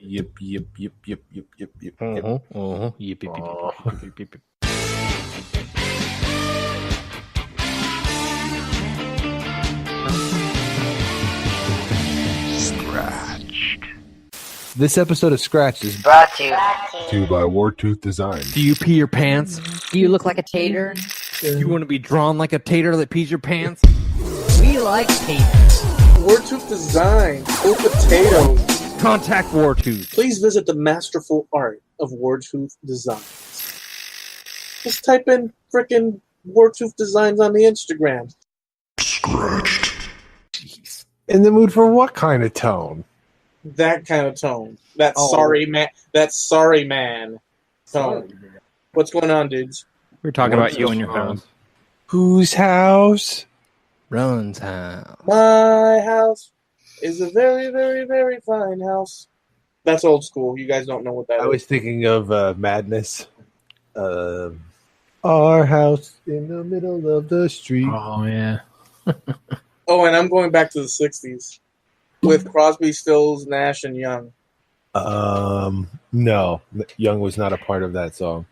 Yep. Scratched. This episode of Scratched is Brought to To by Wartooth Design. Do you pee your pants? Do you look like a tater? Do you want to be drawn like a tater that pees your pants? We like taters. Wartooth Design. Cool potatoes. Contact Wartooth. Please visit the masterful art of Wartooth Designs. Just type in frickin' Wartooth Designs on the Instagram. Scratched. Jeez. In the mood for what kind of tone? That kind of tone. That sorry man tone. What's going on, dudes? We're talking about you and your house. Whose house? Ron's house. My house is a very, very, very fine house. That's old school. You guys don't know what that I is. was thinking of Madness. Our house in the middle of the street. Oh, yeah. Oh, and I'm going back to the 60s with Crosby, Stills, Nash, and Young. No. Young was not a part of that song.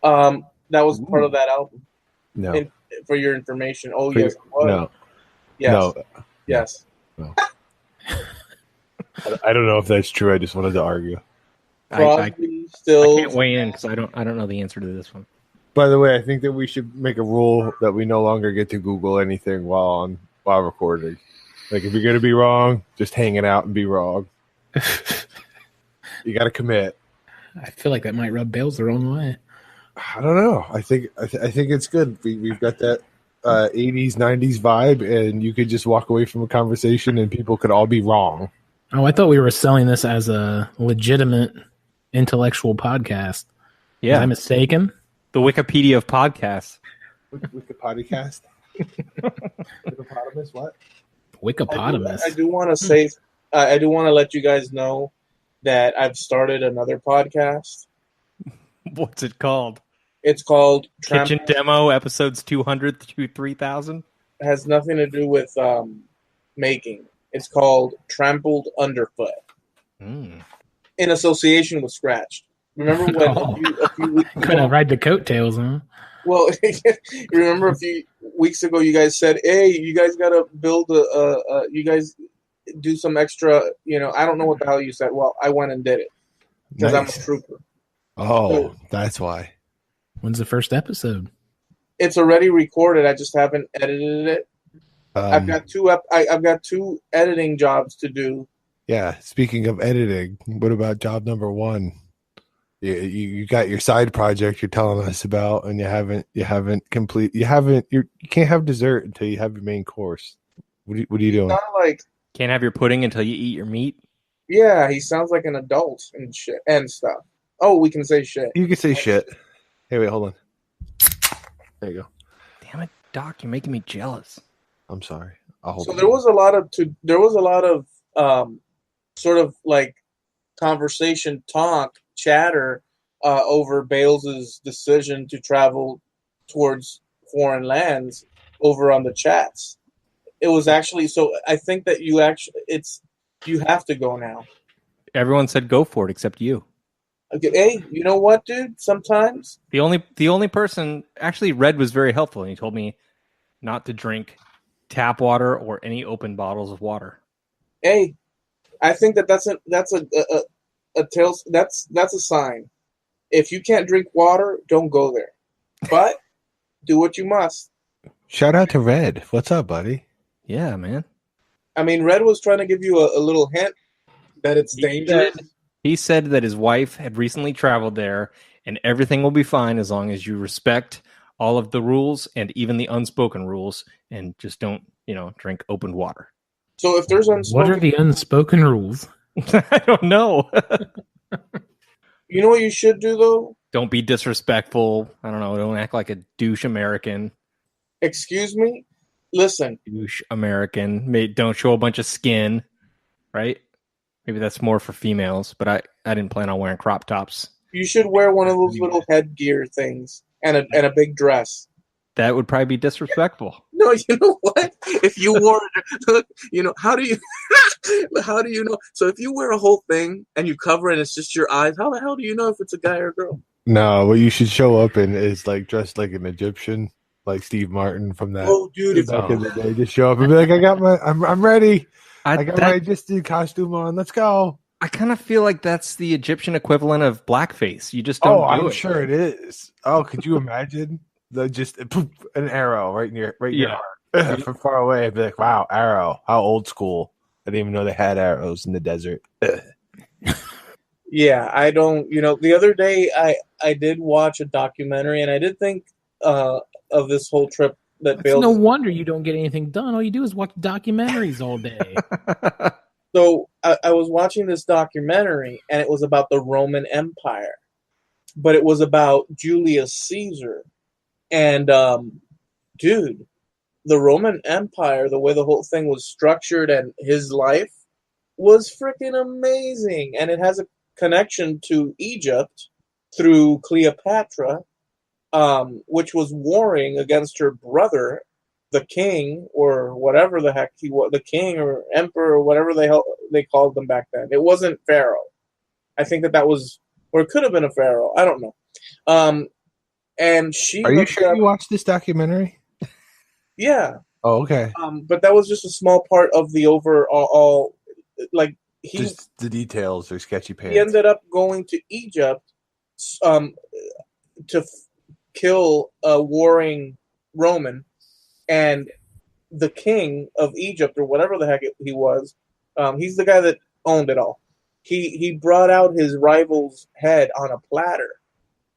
That was part of that album. No. For your information. Oh, For yes. It was. No. Yes. No. Yes. No. I don't know if that's true. I just wanted to argue. Crosby, I Stills. can't weigh in because I don't know the answer to this one. By the way, I think that we should make a rule that we no longer get to Google anything while recording. Like, if you're going to be wrong, just hang it out and be wrong. You got to commit. I feel like that might rub Bales the wrong way. I don't know. I think it's good. We've got that 80s, 90s vibe, and you could just walk away from a conversation and people could all be wrong. Oh, I thought we were selling this as a legitimate intellectual podcast. Yeah. Was I mistaken? The Wikipedia of podcasts. With the podcast? Hippopotamus, what? Wickopotamus. I do want to say, I do want to let you guys know that I've started another podcast. What's it called? It's called Kitchen Demo, episodes 200 to 3000. It has nothing to do with making. It's called Trampled Underfoot. Mm. In association with Scratched. Remember when a few weeks ago, Gonna ride the coattails, huh? well, remember a few weeks ago you guys said, hey, you guys got to build you guys do some extra, I don't know what the hell you said. Well, I went and did it because Nice. I'm a trooper. Oh, that's why. When's the first episode? It's already recorded. I just haven't edited it. I've got two editing jobs to do. Yeah, speaking of editing, what about job number one? You got your side project you're telling us about, and you can't have dessert until you have your main course. What are you doing? Not like, Can't have your pudding until you eat your meat. yeah, he sounds like an adult and shit and stuff. Oh, we can say shit. You can say shit. Hey, wait, hold on. There you go. Damn it, Doc, you're making me jealous. I'm sorry. I'll hold So it. there was a lot of sort of like conversation, chatter over Bales's decision to travel towards foreign lands over on the chats. It was actually so. I think that you have to go now. Everyone said go for it except you. Okay, hey, you know what, dude? Sometimes The only person actually Red was very helpful, and he told me not to drink tap water or any open bottles of water. hey, I think that's a sign. If you can't drink water, don't go there. But do what you must. Shout out to Red. What's up, buddy? Yeah, man. I mean, Red was trying to give you a little hint that it's dangerous. He said that his wife had recently traveled there, and everything will be fine as long as you respect all of the rules and even the unspoken rules, and just don't, drink open water. So if there's What unspoken, are the unspoken rules? I don't know. you know what you should do though? Don't be disrespectful. I don't know. Don't act like a douche American. Excuse me? Listen, Douche American. Don't show a bunch of skin, right? Maybe that's more for females, but I didn't plan on wearing crop tops. you should wear one of those little headgear things and a big dress. That would probably be disrespectful. No, you know what? If you wore, how do you know? So if you wear a whole thing and you cover it and it's just your eyes, how the hell do you know if it's a guy or a girl? No, what you should show up in is like dressed like an Egyptian, like Steve Martin from that. Oh, dude, Back in the day, just show up and be like, I'm ready. I got my Egyptian costume on. Let's go. I kind of feel like that's the Egyptian equivalent of blackface. You just don't. Oh, I'm sure it is. Oh, could you imagine? Just poof, an arrow right in your heart from far away. I'd be like, wow, arrow. How old school. I didn't even know they had arrows in the desert. Yeah, I don't, the other day I did watch a documentary and I did think of this whole trip that Bales. No wonder you don't get anything done. All you do is watch documentaries all day. So I was watching this documentary and it was about the Roman Empire, but it was about Julius Caesar. And, dude, the Roman Empire, the way the whole thing was structured and his life was freaking amazing. And it has a connection to Egypt through Cleopatra, which was warring against her brother, the king, or whatever the heck he was, the king or emperor or whatever they called them back then. It wasn't pharaoh. I think that was, or it could have been a pharaoh. I don't know. And she. Are you sure you watched this documentary? Yeah. Oh, okay. But that was just a small part of the overall, like. Just the details are sketchy pants. He ended up going to Egypt to kill a warring Roman, and the king of Egypt, or whatever the heck he was, he's the guy that owned it all. He brought out his rival's head on a platter,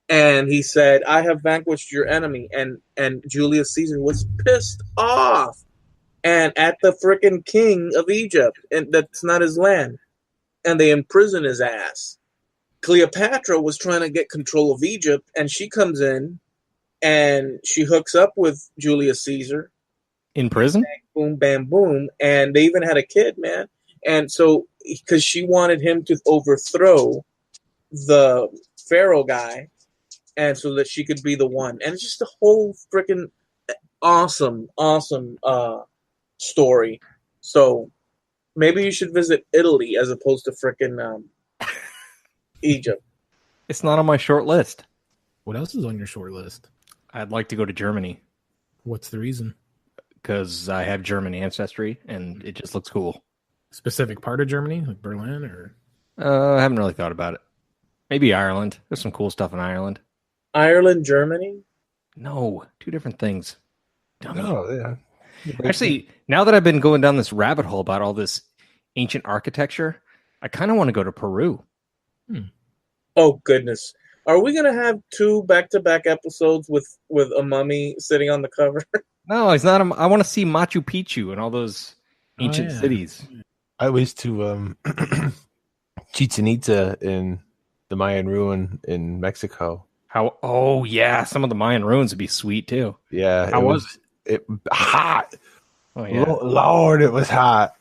and he said, "I have vanquished your enemy." And Julius Caesar was pissed off. And at the frickin' king of Egypt, and that's not his land. And they imprison his ass. Cleopatra was trying to get control of Egypt, and she comes in, and she hooks up with Julius Caesar. In prison? Boom, bam, boom. And they even had a kid, man. And so, because she wanted him to overthrow the pharaoh guy, and so that she could be the one. And it's just a whole frickin' awesome story. So maybe you should visit Italy as opposed to frickin' Egypt. It's not on my short list. What else is on your short list? I'd like to go to Germany What's the reason? because I have German ancestry and it just looks cool. Specific part of Germany, like Berlin, or? I haven't really thought about it. Maybe Ireland. There's some cool stuff in Ireland. Ireland, Germany? No, two different things. Dummy. Oh, yeah. Actually, now that I've been going down this rabbit hole about all this ancient architecture, I kind of want to go to Peru. Oh, goodness. Are we going to have 2 back-to-back episodes with a mummy sitting on the cover? No, it's not. I want to see Machu Picchu and all those ancient cities. I was to Chichen Itza in the Mayan ruin in Mexico. How? Oh, yeah. Some of the Mayan ruins would be sweet, too. Yeah. How was it? Hot. Oh, yeah. Lord, it was hot.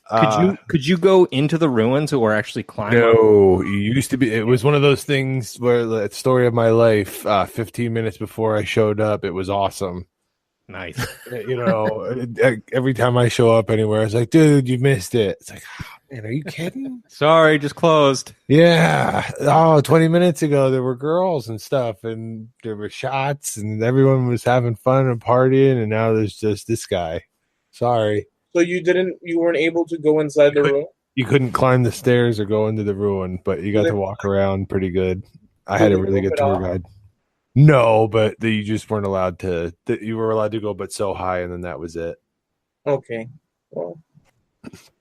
Could you go into the ruins or actually climb up? No, you used to be. It was one of those things where the story of my life. 15 minutes before I showed up, it was awesome. Nice. Every time I show up anywhere, it's like, dude, you missed it. It's like, oh, man, are you kidding? Sorry, just closed. Yeah. Oh, 20 minutes ago, there were girls and stuff, and there were shots, and everyone was having fun and partying, and now there's just this guy. Sorry. So you weren't able to go inside the room? You couldn't climb the stairs or go into the ruin, but you got to walk around pretty good. I had a really good tour guide. No, but you just weren't allowed to. You were allowed to go, but so high, and then that was it. Okay. Well,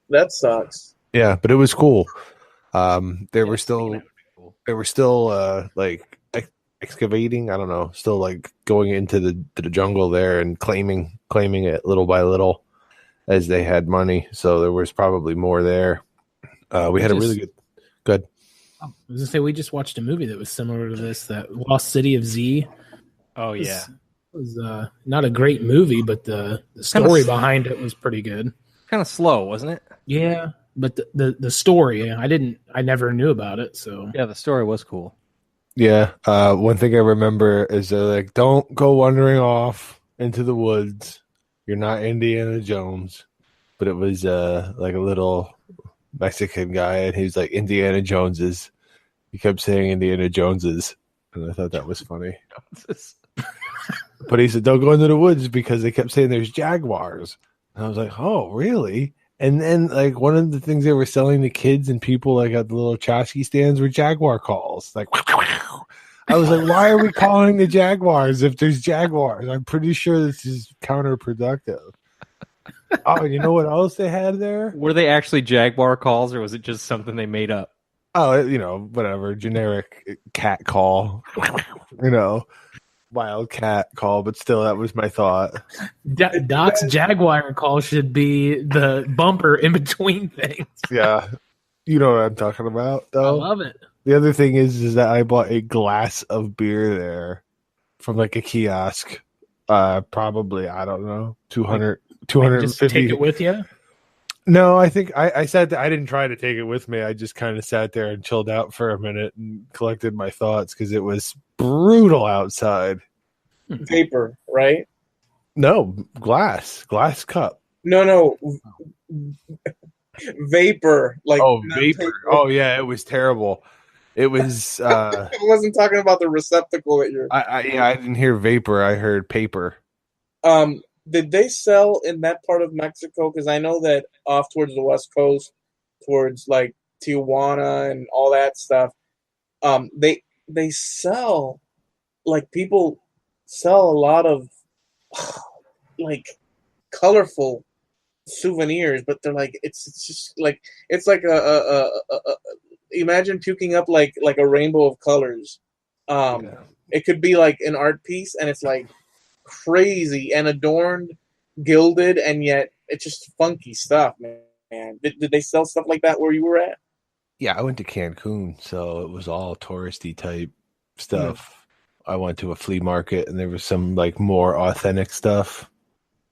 that sucks. Yeah, but it was cool. They were still like excavating. I don't know, still like going into the jungle there and claiming it little by little as they had money. So there was probably more there. We had a really good. I was gonna say we just watched a movie that was similar to this, that Lost City of Z. Oh yeah, it was not a great movie, but the story behind it was pretty good. Kind of slow, wasn't it? Yeah, but the story, I never knew about it. So yeah, the story was cool. Yeah, one thing I remember is they're like, don't go wandering off into the woods. You're not Indiana Jones, but it was like a little Mexican guy, and he was like Indiana Joneses. He kept saying Indiana Joneses, and I thought that was funny. But he said, "Don't go into the woods," because they kept saying there's jaguars. And I was like, "Oh, really?" And then, like, one of the things they were selling to kids and people, like, at the little tchotchke stands were jaguar calls. Like, I was like, why are we calling the jaguars if there's jaguars? I'm pretty sure this is counterproductive. Oh, you know what else they had there? Were they actually jaguar calls, or was it just something they made up? Oh, you know, whatever, generic cat call, you know, wildcat call, but still, that was my thought. Doc's Jaguar call should be the bumper in between things. Yeah, you know what I'm talking about, though. I love it. The other thing is that I bought a glass of beer there from like a kiosk. Probably, I don't know, 250. Just take it with you? No, I think I sat there. I didn't try to take it with me. I just kind of sat there and chilled out for a minute and collected my thoughts because it was brutal outside. Vapor, right? No, glass cup. No. Vapor. Like, Oh, not vapor. paper. Oh, yeah, it was terrible. It was. I wasn't talking about the receptacle that you're. I didn't hear vapor. I heard paper. Did they sell in that part of Mexico? Because I know that off towards the west coast, towards like Tijuana and all that stuff, they sell, like, people sell a lot of like colorful souvenirs, but they're like it's just like it's like a imagine puking up like a rainbow of colors. It could be like an art piece, and it's like crazy and adorned, gilded, and yet it's just funky stuff, man. Did they sell stuff like that where you were at? Yeah, I went to Cancun, so it was all touristy type stuff. I went to a flea market, and there was some like more authentic stuff.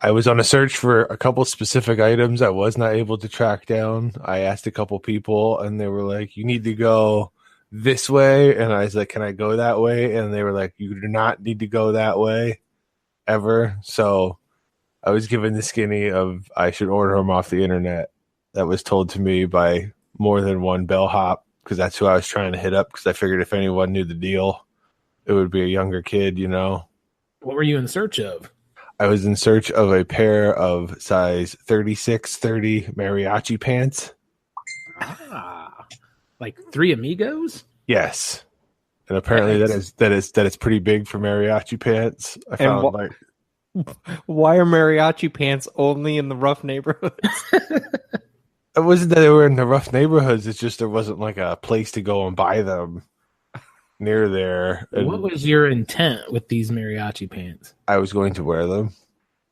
I was on a search for a couple specific items I was not able to track down. I asked a couple people, and they were like, "You need to go this way," and I was like, "Can I go that way?" And they were like, "You do not need to go that way ever." So I was given the skinny of I should order them off the internet. That was told to me by more than one bellhop, because that's who I was trying to hit up, because I figured if anyone knew the deal, it would be a younger kid, you know. What were you in search of? I was in search of a pair of size 36-30 mariachi pants. Like Three Amigos? Yes. And apparently that is pretty big for mariachi pants. I found why are mariachi pants only in the rough neighborhoods? It wasn't that they were in the rough neighborhoods, it's just there wasn't like a place to go and buy them near there. And what was your intent with these mariachi pants? I was going to wear them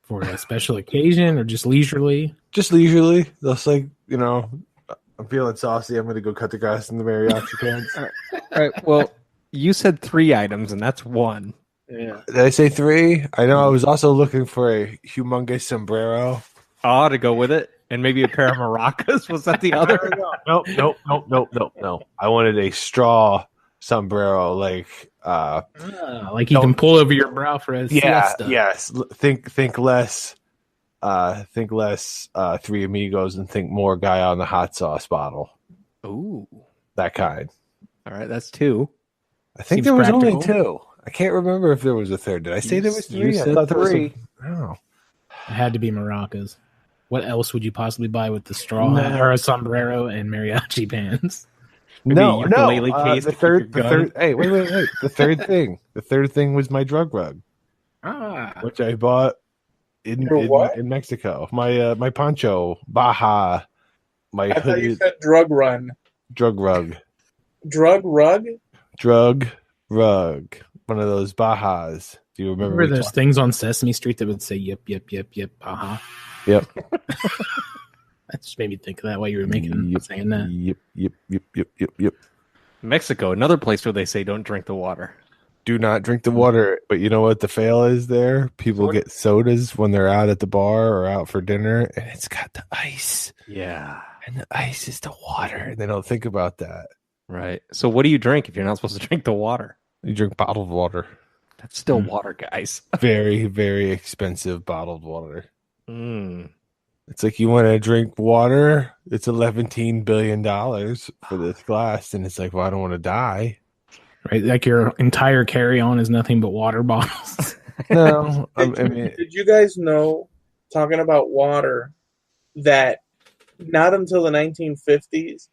for a special occasion or just leisurely? Just leisurely. Just like, you know, I'm feeling saucy. I'm going to go cut the grass in the mariachi pants. All right. Well, you said 3 items, and that's 1. Yeah. Did I say 3? I know. I was also looking for a humongous sombrero. Oh, to go with it, and maybe a pair of maracas. Was that the other? Nope. I wanted a straw sombrero, like you can pull over your brow for a siesta. Yes. Think less. Think less. Three Amigos, and think more guy on the hot sauce bottle. Ooh, that kind. All right, that's 2. I think there was only 2. I can't remember if there was a third. Did I say there was 3? You said 3. Oh, it had to be maracas. What else would you possibly buy with the straw or a sombrero and mariachi pants? No. The third. Hey, wait. The third thing was my drug rug, which I bought in Mexico. My poncho, Baja, my I thought you said drug rug. Drug rug. One of those Bajas. Do you remember those things on Sesame Street that would say yep, Baja? Yep. That just made me think of that while you were saying that. Yep. Mexico, another place where they say don't drink the water. Do not drink the water. But you know what the fail is there? People get sodas when they're out at the bar or out for dinner, and it's got the ice. Yeah. And the ice is the water. And they don't think about that. Right. So what do you drink if you're not supposed to drink the water? You drink bottled water. That's still water, guys. Very, very expensive bottled water. Mm. It's like you want to drink water. It's $11 billion for this glass, and it's like, well, I don't want to die. Right, like your entire carry-on is nothing but water bottles. No, Did you guys know, talking about water, that not until the 1950s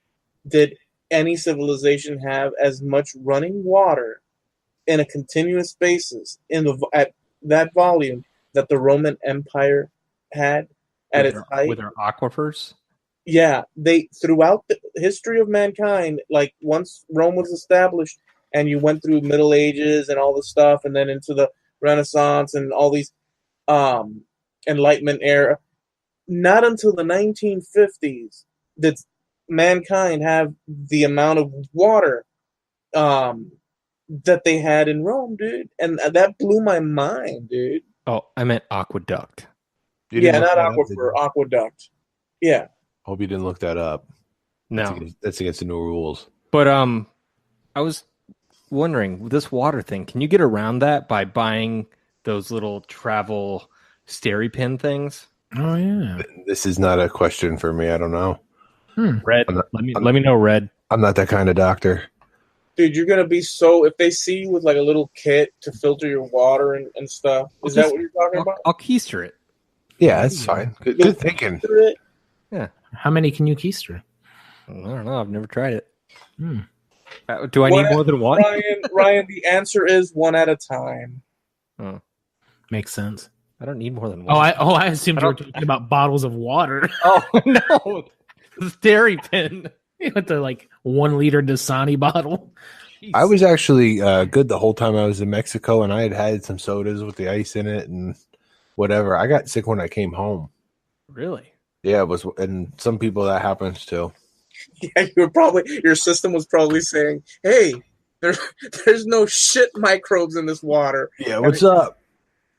did any civilization have as much running water in a continuous basis at that volume that the Roman Empire had at its height? With their aquifers? Yeah, they throughout the history of mankind, like once Rome was established and you went through Middle Ages and all the stuff, and then into the Renaissance and all these Enlightenment era, not until the 1950s did mankind have the amount of water that they had in Rome, dude. And that blew my mind, dude. Oh, I meant aqueduct. Yeah, not aquifer, aqueduct. Yeah. Hope you didn't look that up. No. That's against the new rules. But I was wondering, this water thing, can you get around that by buying those little travel SteriPen things? Oh yeah. This is not a question for me. I don't know. Red, let me know, Red. I'm not that kind of doctor. Dude, you're gonna be so if they see you with like a little kit to filter your water and stuff. Is that what you're talking about? I'll keister it. Yeah, that's fine. Good thinking. Yeah. How many can you keister? I don't know. I've never tried it. Hmm. Do I need more than one? Ryan, the answer is one at a time. Oh. Makes sense. I don't need more than one. I assumed you were talking about bottles of water. Oh no, SteriPen. With the like 1 liter Dasani bottle. Jeez. I was actually good the whole time I was in Mexico, and I had some sodas with the ice in it and whatever. I got sick when I came home. Really? Yeah, it was, and some people that happens to. Yeah, your system was probably saying, "Hey, there's no shit microbes in this water." Yeah, what's up?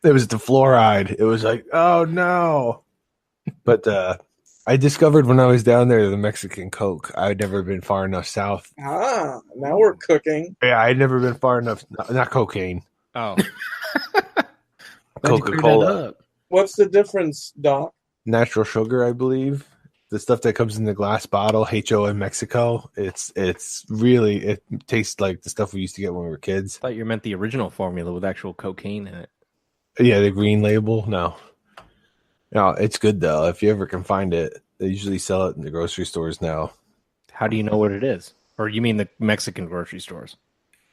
It was the fluoride. It was like, oh no. But I discovered when I was down there the Mexican Coke. I'd never been far enough south. Ah, now we're cooking. Yeah, I'd never been far enough. Not cocaine. Oh, Coca-Cola. What's the difference, Doc? Natural sugar, I believe. The stuff that comes in the glass bottle, HO in Mexico. It's really, it tastes like the stuff we used to get when we were kids. I thought you meant the original formula with actual cocaine in it. Yeah, the green label. No, it's good though. If you ever can find it, they usually sell it in the grocery stores now. How do you know what it is? Or you mean the Mexican grocery stores?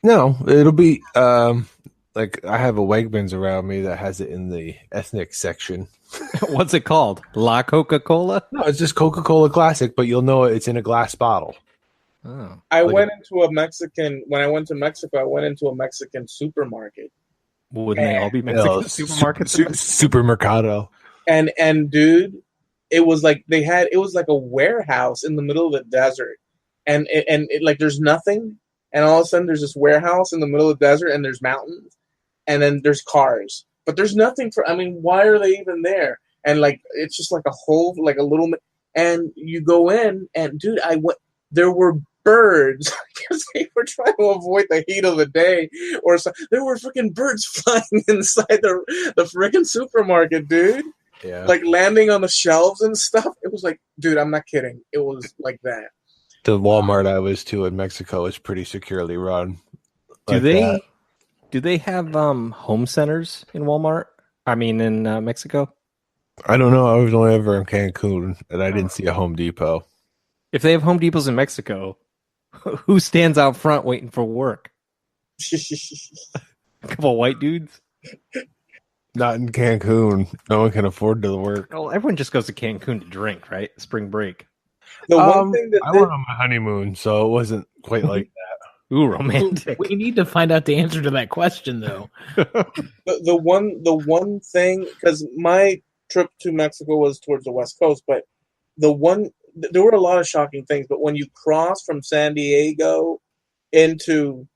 No, it'll be like I have a Wegmans around me that has it in the ethnic section. What's it called? La Coca-Cola? No, it's just Coca-Cola Classic, but you'll know it's in a glass bottle. Oh. When I went to Mexico, I went into a Mexican supermarket. Wouldn't they all be Mexican supermarkets? Supermercado. And dude, it was like a warehouse in the middle of the desert, and it, like there's nothing, and all of a sudden there's this warehouse in the middle of the desert, and there's mountains, and then there's cars, but there's nothing for. I mean, why are they even there? And like it's just like a whole like a little, and you go in, and dude, there were birds because they were trying to avoid the heat of the day, or so there were freaking birds flying inside the freaking supermarket, dude. Yeah, like landing on the shelves and stuff. It was like, dude, I'm not kidding. It was like that. The Walmart I was to in Mexico is pretty securely run. Do they have home centers in Walmart? I mean, in Mexico? I don't know. I was only ever in Cancun, and I didn't see a Home Depot. If they have Home Depots in Mexico, who stands out front waiting for work? A couple of white dudes? Not in Cancun. No one can afford to work. Well, everyone just goes to Cancun to drink, right? Spring break. The one thing that I went on my honeymoon, so it wasn't quite like that. Ooh, romantic. We need to find out the answer to that question, though. the one thing, because my trip to Mexico was towards the West Coast, but there were a lot of shocking things. But when you cross from San Diego into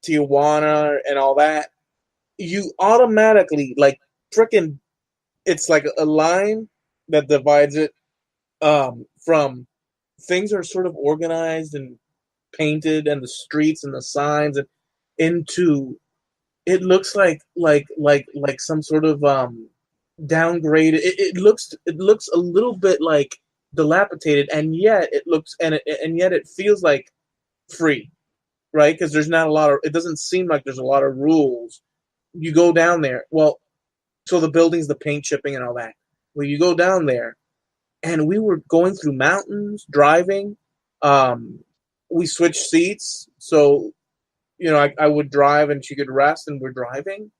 Tijuana and all that, you automatically like freaking. It's like a line that divides it from things are sort of organized and painted, and the streets and the signs, and into it looks like some sort of downgraded. It looks a little bit like dilapidated, and yet it feels like free, right? Because there's not a lot of. It doesn't seem like there's a lot of rules. You go down there. Well, so the buildings, the paint chipping, and all that. Well, you go down there, and we were going through mountains, driving. We switched seats, so I would drive and she could rest, and we're driving.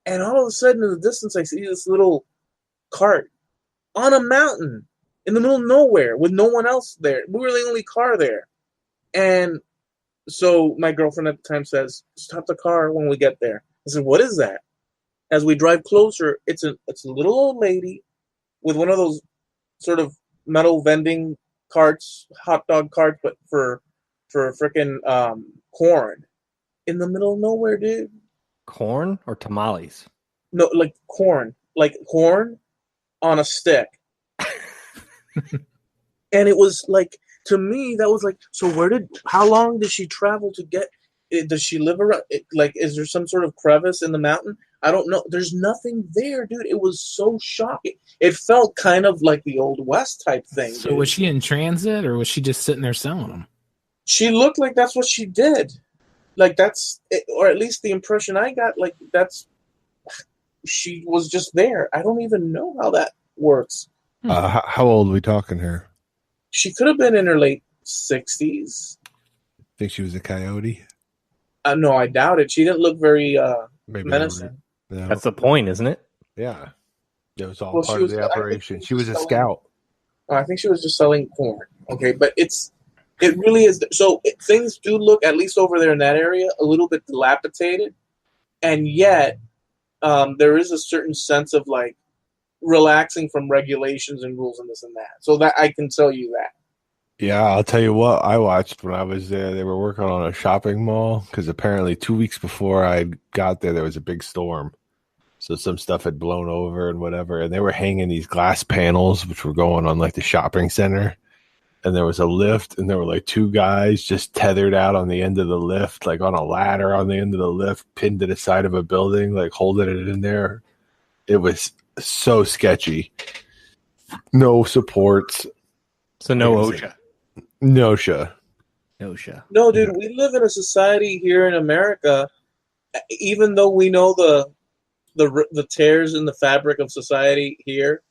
And all of a sudden, in the distance, I see this little cart on a mountain in the middle of nowhere with no one else there. We were the only car there. And so my girlfriend at the time says, "Stop the car when we get there." I said, "What is that?" As we drive closer, it's a little old lady with one of those sort of metal vending carts, hot dog carts, but for frickin' corn in the middle of nowhere, dude. Corn or tamales? No, like corn on a stick. And it was like, to me, that was like, so how long did she travel to get? Does she live around? Like, is there some sort of crevice in the mountain? I don't know. There's nothing there, dude. It was so shocking. It felt kind of like the Old West type thing. So dude. was she in transit, or was she just sitting there selling them? She looked like that's what she did. Like that's, or at least the impression I got. Like she was just there. I don't even know how that works. How old are we talking here? She could have been in her late 60s. Think she was a coyote? No, I doubt it. She didn't look very Maybe menacing. Yeah. That's the point, isn't it? Yeah. It was all part of the operation. She was a selling, scout. I think she was just selling corn. Okay, but it really is. So things do look, at least over there in that area, a little bit dilapidated, and yet there is a certain sense of like relaxing from regulations and rules and this and that. So that I can tell you that. Yeah, I'll tell you what I watched when I was there. They were working on a shopping mall because apparently 2 weeks before I got there was a big storm. So some stuff had blown over and whatever. And they were hanging these glass panels, which were going on like the shopping center. And there was a lift, and there were like two guys just tethered out on the end of the lift, like on a ladder on the end of the lift, pinned to the side of a building, like holding it in there. It was so sketchy. No supports. So no OSHA. No-sha. No, dude, we live in a society here in America, even though we know the tears in the fabric of society here,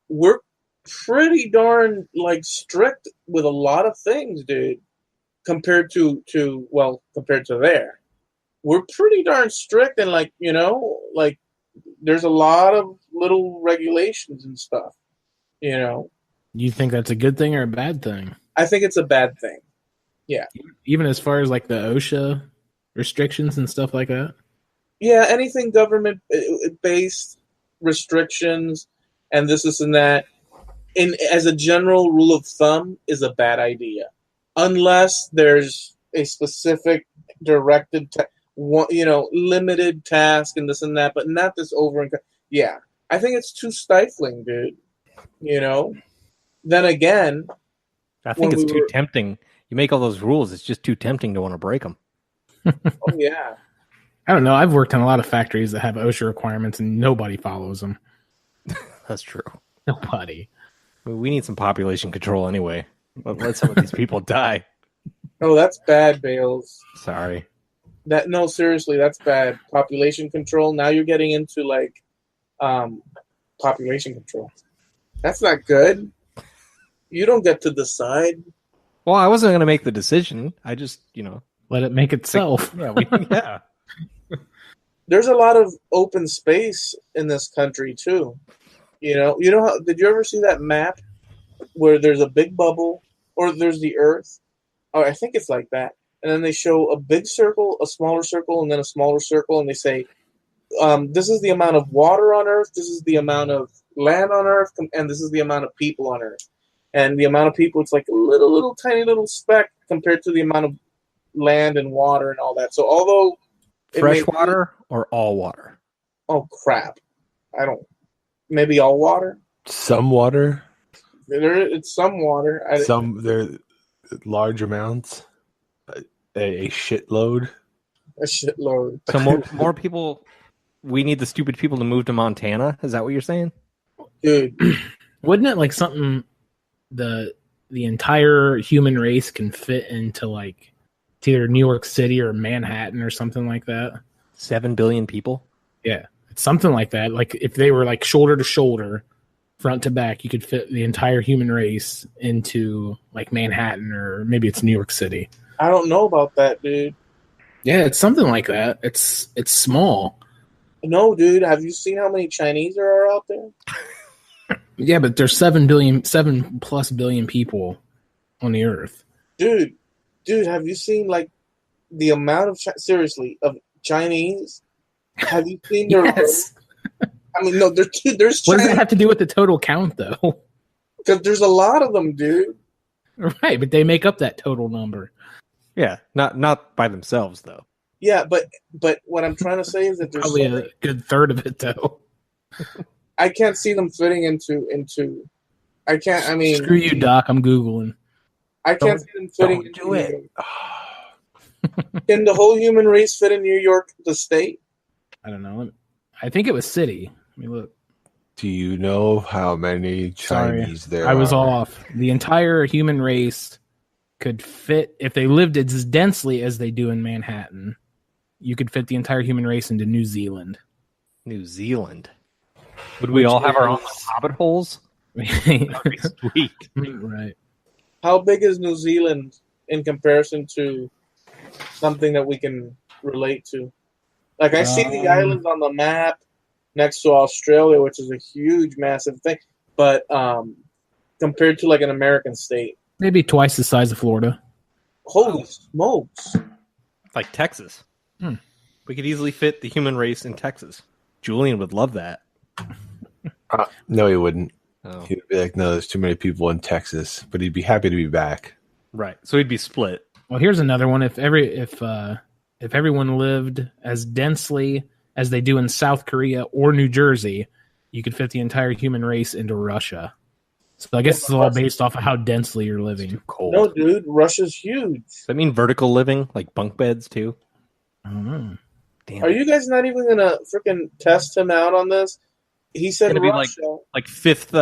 we're pretty darn like strict with a lot of things, dude. Compared to there, we're pretty darn strict, and like there's a lot of little regulations and stuff. You think that's a good thing or a bad thing? I think it's a bad thing. Yeah. Even as far as like the OSHA restrictions and stuff like that? Yeah, anything government-based restrictions and this and that, as a general rule of thumb, is a bad idea. Unless there's a specific directed, limited task and this and that, but not this over. Yeah, I think it's too stifling, dude. Then again, I think it's too tempting. You make all those rules, it's just too tempting to want to break them. Oh, yeah. I don't know. I've worked in a lot of factories that have OSHA requirements, and nobody follows them. That's true. Nobody. We need some population control anyway. Let some of these people die. Oh, that's bad, Bales. Sorry. No, seriously, that's bad. Population control. Now you're getting into like population control. That's not good. You don't get to decide. Well, I wasn't going to make the decision. I just, let it make itself. Yeah. There's a lot of open space in this country too. Did you ever see that map where there's a big bubble, or there's the Earth? Oh, I think it's like that. And then they show a big circle, a smaller circle, and then a smaller circle, and they say, this is the amount of water on Earth, this is the amount of land on Earth, and this is the amount of people on Earth. And the amount of people, it's like a little tiny little speck compared to the amount of land and water and all that. So although fresh water or all water? Oh crap! Maybe all water. Some water. It's some water. There large amounts. A shitload. A shitload. So more people. We need the stupid people to move to Montana. Is that what you're saying? Dude, Wouldn't it like something the entire human race can fit into like it's either New York City or Manhattan or something like that? 7 billion people. Yeah, it's something like that. Like if they were like shoulder to shoulder, front to back, you could fit the entire human race into like Manhattan or maybe it's New York City. I don't know about that, dude. Yeah, it's something like that. It's small. No, dude. Have you seen how many Chinese there are out there? Yeah, but there's 7+ billion people on the earth. Dude, have you seen like the amount of seriously of Chinese? Have you seen their? Yes. I mean, no. There's What does that have to do with the total count, though? Because there's a lot of them, dude. Right, but they make up that total number. Yeah, not by themselves though. Yeah, but what I'm trying to say is that there's Probably a good third of it, though. I can't see them fitting into. I can't. I mean, Screw you, Doc. I'm Googling. I can't see them fitting Don't into do it. Can the whole human race fit in New York, the state? I don't know. I think it was city. Let me look. Do you know how many Chinese there I was are? off. The entire human race could fit, if they lived as densely as they do in Manhattan, you could fit the entire human race into New Zealand. New Zealand. Would we all have our own hobbit holes? That'd be sweet. Right. How big is New Zealand in comparison to something that we can relate to? Like I see the islands on the map next to Australia, which is a huge, massive thing, but compared to like an American state, Maybe twice the size of Florida. holy smokes! Like Texas. We could easily fit the human race in Texas. Julian would love that. No, he wouldn't. Oh. He'd be like, no, there's too many people in Texas, but he'd be happy to be back. Right. So he'd be split. Well, here's another one. If everyone lived as densely as they do in South Korea or New Jersey, you could fit the entire human race into Russia. So I guess it's all based off of how densely you're living. Cold. No, dude, Russia's huge. Does that mean vertical living, like bunk beds too? I don't know. Damn. Are you guys not even gonna freaking test him out on this? He said Gonna be Russia. like Fifth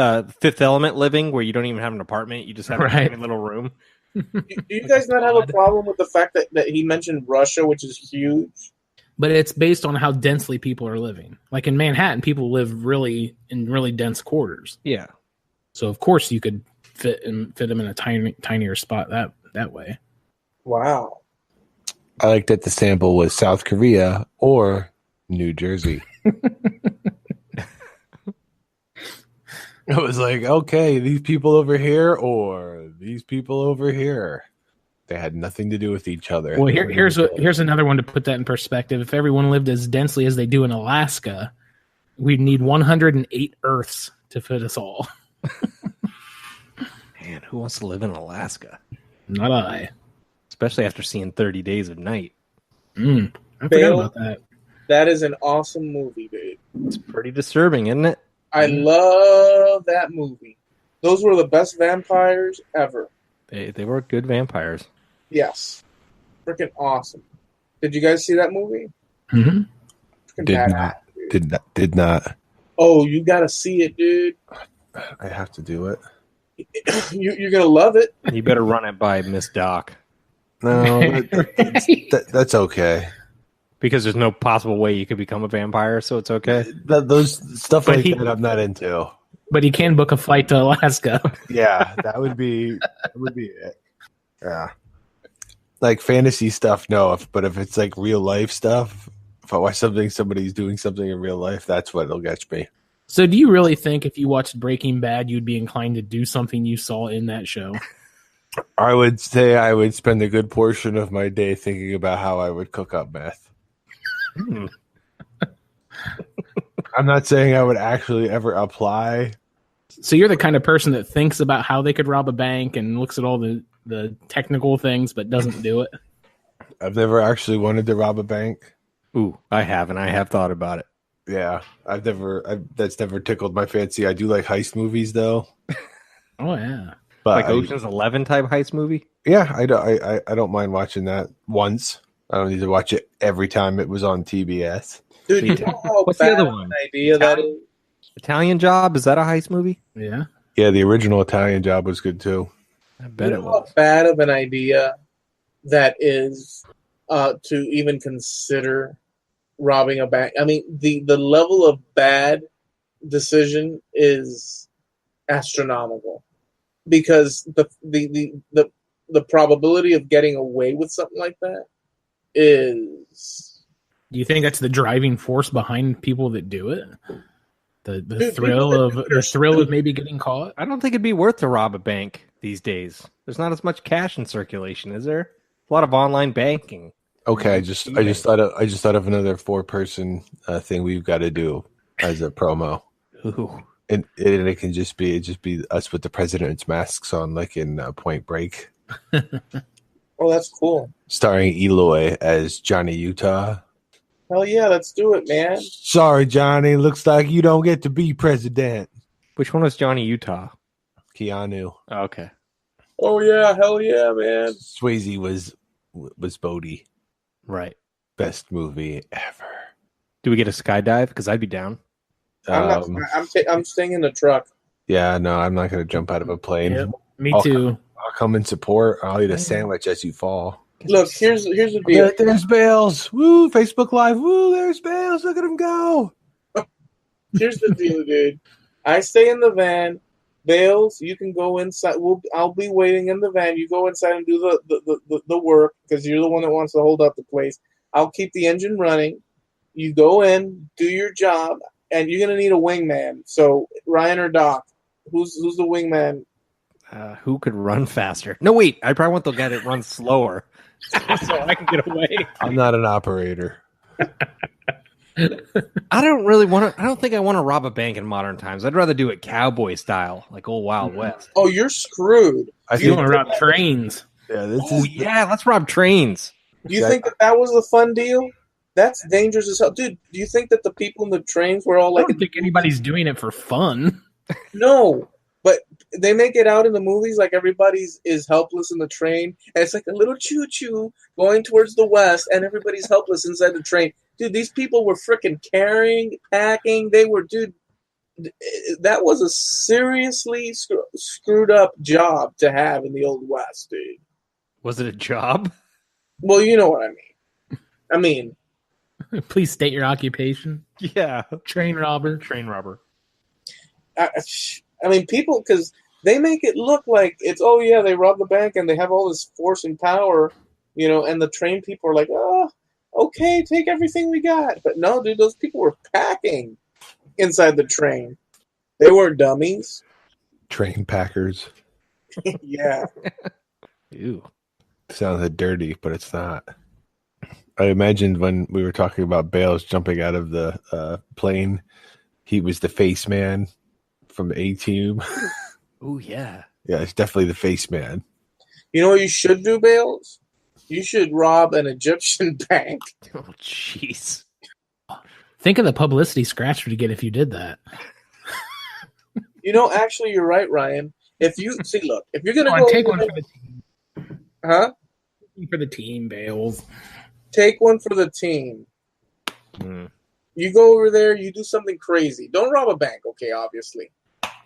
Element living, where you don't even have an apartment, you just have a Right. tiny little room. Do you guys not have a problem with the fact that he mentioned Russia, which is huge? But it's based on how densely people are living. Like in Manhattan, people live in really dense quarters. Yeah. So of course you could fit them in a tinier spot that way. Wow. I like that the sample was South Korea or New Jersey. It was like, okay, these people over here or these people over here. They had nothing to do with each other. Well, here's another one to put that in perspective. If everyone lived as densely as they do in Alaska, we'd need 108 Earths to fit us all. Man, who wants to live in Alaska? Not I. Especially after seeing 30 Days of Night. I forgot Bale, about that. That is an awesome movie, dude. It's pretty disturbing, isn't it? I love that movie. Those were the best vampires ever. They were good vampires. Yes. Freaking awesome. Did you guys see that movie? Mm-hmm. Freaking Did badass, not. dude. Did not. Oh, you gotta see it, dude. I have to do it. You're gonna love it. You better run it by Miss Doc. No, that's okay. Because there's no possible way you could become a vampire, so it's okay. Those stuff But like that I'm not into. But he can book a flight to Alaska. Yeah, that would be it. Yeah. Like fantasy stuff, no. But if it's like real life stuff, if I watch somebody's doing something in real life, that's what'll get me. So do you really think if you watched Breaking Bad, you'd be inclined to do something you saw in that show? I would say I would spend a good portion of my day thinking about how I would cook up meth. I'm not saying I would actually ever apply. So you're the kind of person that thinks about how they could rob a bank and looks at all the technical things but doesn't do it? I've never actually wanted to rob a bank. Ooh, I have, and I have thought about it. Yeah, that's never tickled my fancy. I do like heist movies though. Oh yeah. But Like Ocean's 11 type heist movie? yeah, I don't mind watching that once. I don't need to watch it every time it was on TBS. Dude, you know how What's the bad other of one? an idea that is? Italian Job, is that a heist movie? Yeah. Yeah, the original Italian Job was good too. I You bet know it how was. bad of an idea that is to even consider robbing a bank. I mean, the level of bad decision is astronomical because the probability of getting away with something like that is Do you think that's the driving force behind people that do it? The Dude, thrill people of that do it are of maybe getting caught. I don't think it'd be worth to rob a bank these days. There's not as much cash in circulation, is there? A lot of online banking. Okay, I just thought of another 4-person thing we've got to do as a promo, Ooh. and it can just be us with the president's masks on, like in Point Break, oh, that's cool. starring Eloy as Johnny Utah. Hell yeah, let's do it, man. Sorry, Johnny. Looks like you don't get to be president. Which one was Johnny Utah? Keanu. Oh, okay. Oh yeah, hell yeah, man. Swayze was Bodhi. Right. Best movie ever. Do we get a skydive? Because I'd be down. I'm staying in the truck. Yeah, no, I'm not going to jump out of a plane. Yep. Me I'll too. I'll come in support. I'll eat a sandwich as you fall. Look, here's the Be deal. like, there's Bales. Woo, Facebook Live. Woo, there's Bales. Look at him go. Here's the deal, dude. I stay in the van. Bales, you can go inside. I'll be waiting in the van. You go inside and do the work because you're the one that wants to hold up the place. I'll keep the engine running. You go in, do your job, and you're gonna need a wingman. So Ryan or Doc, who's the wingman? Who could run faster? No, wait. I probably want the guy that runs slower so I can get away. I'm not an operator. I don't think I want to rob a bank in modern times. I'd rather do it cowboy style, like old Wild West. Oh, you're screwed. I You think, want to rob trains? yeah, this Oh, is yeah. Let's rob trains. Do you think that was a fun deal? That's dangerous as hell, dude. Do you think that the people in the trains were all I like, don't think anybody's doing it for fun. no? But they make it out in the movies like everybody's is helpless in the train, and it's like a little choo-choo going towards the west, and everybody's helpless inside the train. Dude, these people were freaking carrying, packing. They were, dude. That was a seriously screwed up job to have in the old west, dude. Was it a job? Well, you know what I mean. Please state your occupation. Yeah. Train robber. Train robber. I mean, people, because they make it look like it's, oh, yeah, they rob the bank and they have all this force and power, you know, and the train people are like, oh, okay, take everything we got. But no, dude, those people were packing inside the train. They weren't dummies. train packers. Yeah. Ew. Sounds dirty, but it's not. I imagined when we were talking about Bales jumping out of the plane, he was the face man from the A-Team. Oh, yeah. Yeah, it's definitely the face man. You know what you should do, Bales? You should rob an Egyptian bank. Oh, jeez. Think of the publicity scratch you'd get if you did that. You know, actually, you're right, Ryan. If you see, look, if you're gonna Come go, on, take one for the team. huh? For the team, Bales. Take one for the team. Mm. You go over there, you do something crazy. Don't rob a bank, okay, obviously.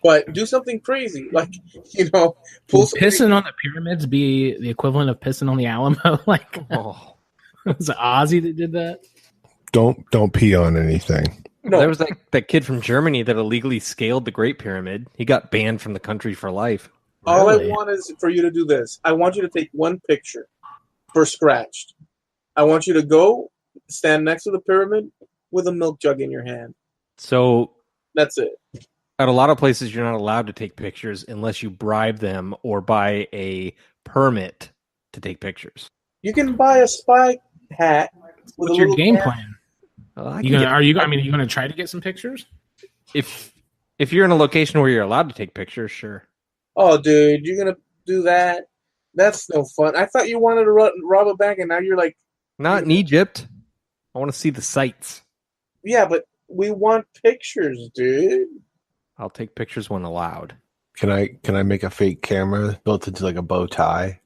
But do something crazy. Like, you know, pull Will something. pissing on the pyramids be the equivalent of pissing on the Alamo? Like, Oh. was it Ozzy that did that? Don't pee on anything. No. There was that kid from Germany that illegally scaled the Great Pyramid. He got banned from the country for life. All Really? I want is for you to do this. I want you to take one picture for Scratched. I want you to go stand next to the pyramid with a milk jug in your hand. So That's it. at a lot of places, you're not allowed to take pictures unless you bribe them or buy a permit to take pictures. You can buy a spy hat. With What's a your little game cap. plan? I You can gonna get- are you? I mean, are you gonna try to get some pictures? if you're in a location where you're allowed to take pictures, sure. Oh, dude, you're gonna do that? That's no fun. I thought you wanted to rob a bank, and now you're like, Not in Egypt. I want to see the sights. yeah, but we want pictures, dude. I'll take pictures when allowed. Can I make a fake camera built into like a bow tie?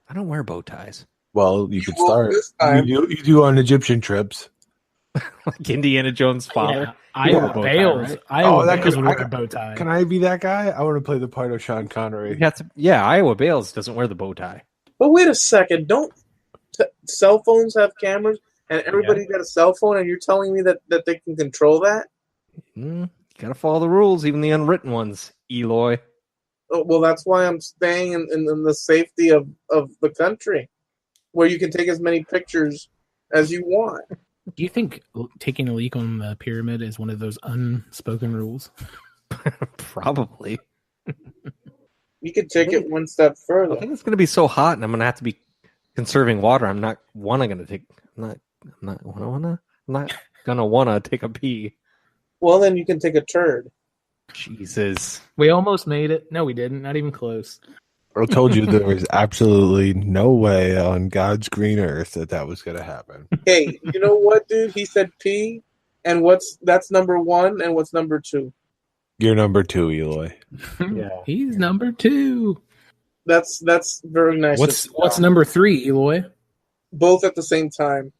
I don't wear bow ties. Well, you could will start. this time. You do on Egyptian trips. Like Indiana Jones' father. Yeah, Iowa bow tie, Bales. right? Iowa that Bales could- would I wear a could- bow tie. Can I be that guy? I want to play the part of Sean Connery. Iowa Bales doesn't wear the bow tie. But wait a second, don't cell phones have cameras, and everybody's got a cell phone, and you're telling me that they can control that? You gotta follow the rules, even the unwritten ones, Eloy. Oh, well, that's why I'm staying in the safety of the country, where you can take as many pictures as you want. Do you think taking a leak on the pyramid is one of those unspoken rules? Probably. You could take it one step I further. think it's gonna be so hot, and I'm gonna have to be conserving water. I'm not gonna take a pee. Well, then you can take a turd. Jesus. We almost made it. No, we didn't. Not even close. I told you there was absolutely no way on God's green earth that was going to happen. Hey, you know what, dude? He said P, and that's number 1, and what's number 2? You're number 2, Eloy. Yeah. He's number 2. That's very nice. What's number 3, Eloy? Both at the same time.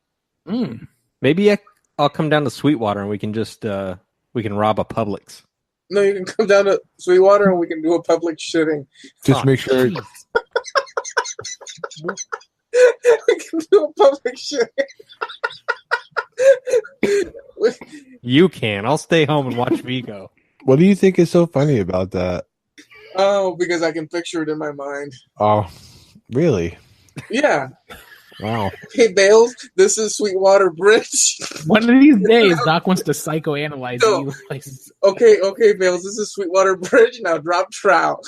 Maybe I'll come down to Sweetwater and we can just we can rob a Publix. No, you can come down to Sweetwater and we can do a public shitting. Just make sure. We can do a public shitting. You can. I'll stay home and watch Vigo. What do you think is so funny about that? Oh, because I can picture it in my mind. Oh, really? Yeah. Wow. Hey, Bales, this is Sweetwater Bridge. One of these days, Doc wants to psychoanalyze you. Okay, Bales, this is Sweetwater Bridge. Now drop trowel.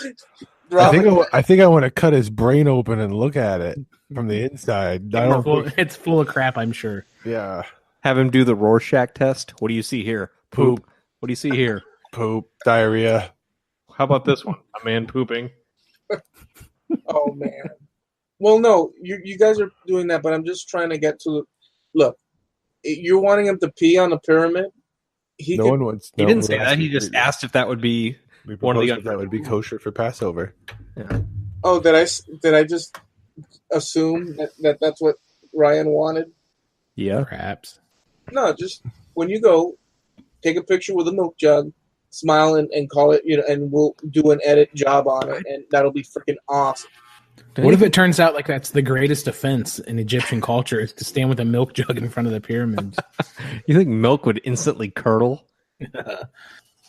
I think I want to cut his brain open and look at it from the inside. It's full of crap, I'm sure. Yeah. Have him do the Rorschach test. What do you see here? Poop. What do you see here? Poop. Diarrhea. How about this one? A man pooping. Oh, man. Well, no, you guys are doing that, but I'm just trying to get to look. You're wanting him to pee on the pyramid. He didn't say that. He just asked if that would be one of the that would be kosher for Passover. Yeah. Oh, did I just assume that's what Ryan wanted? Yeah, perhaps. No, just when you go, take a picture with a milk jug, smile and call it, and we'll do an edit job on it, and that'll be freaking awesome. What if it turns out like that's the greatest offense in Egyptian culture is to stand with a milk jug in front of the pyramids? You think milk would instantly curdle?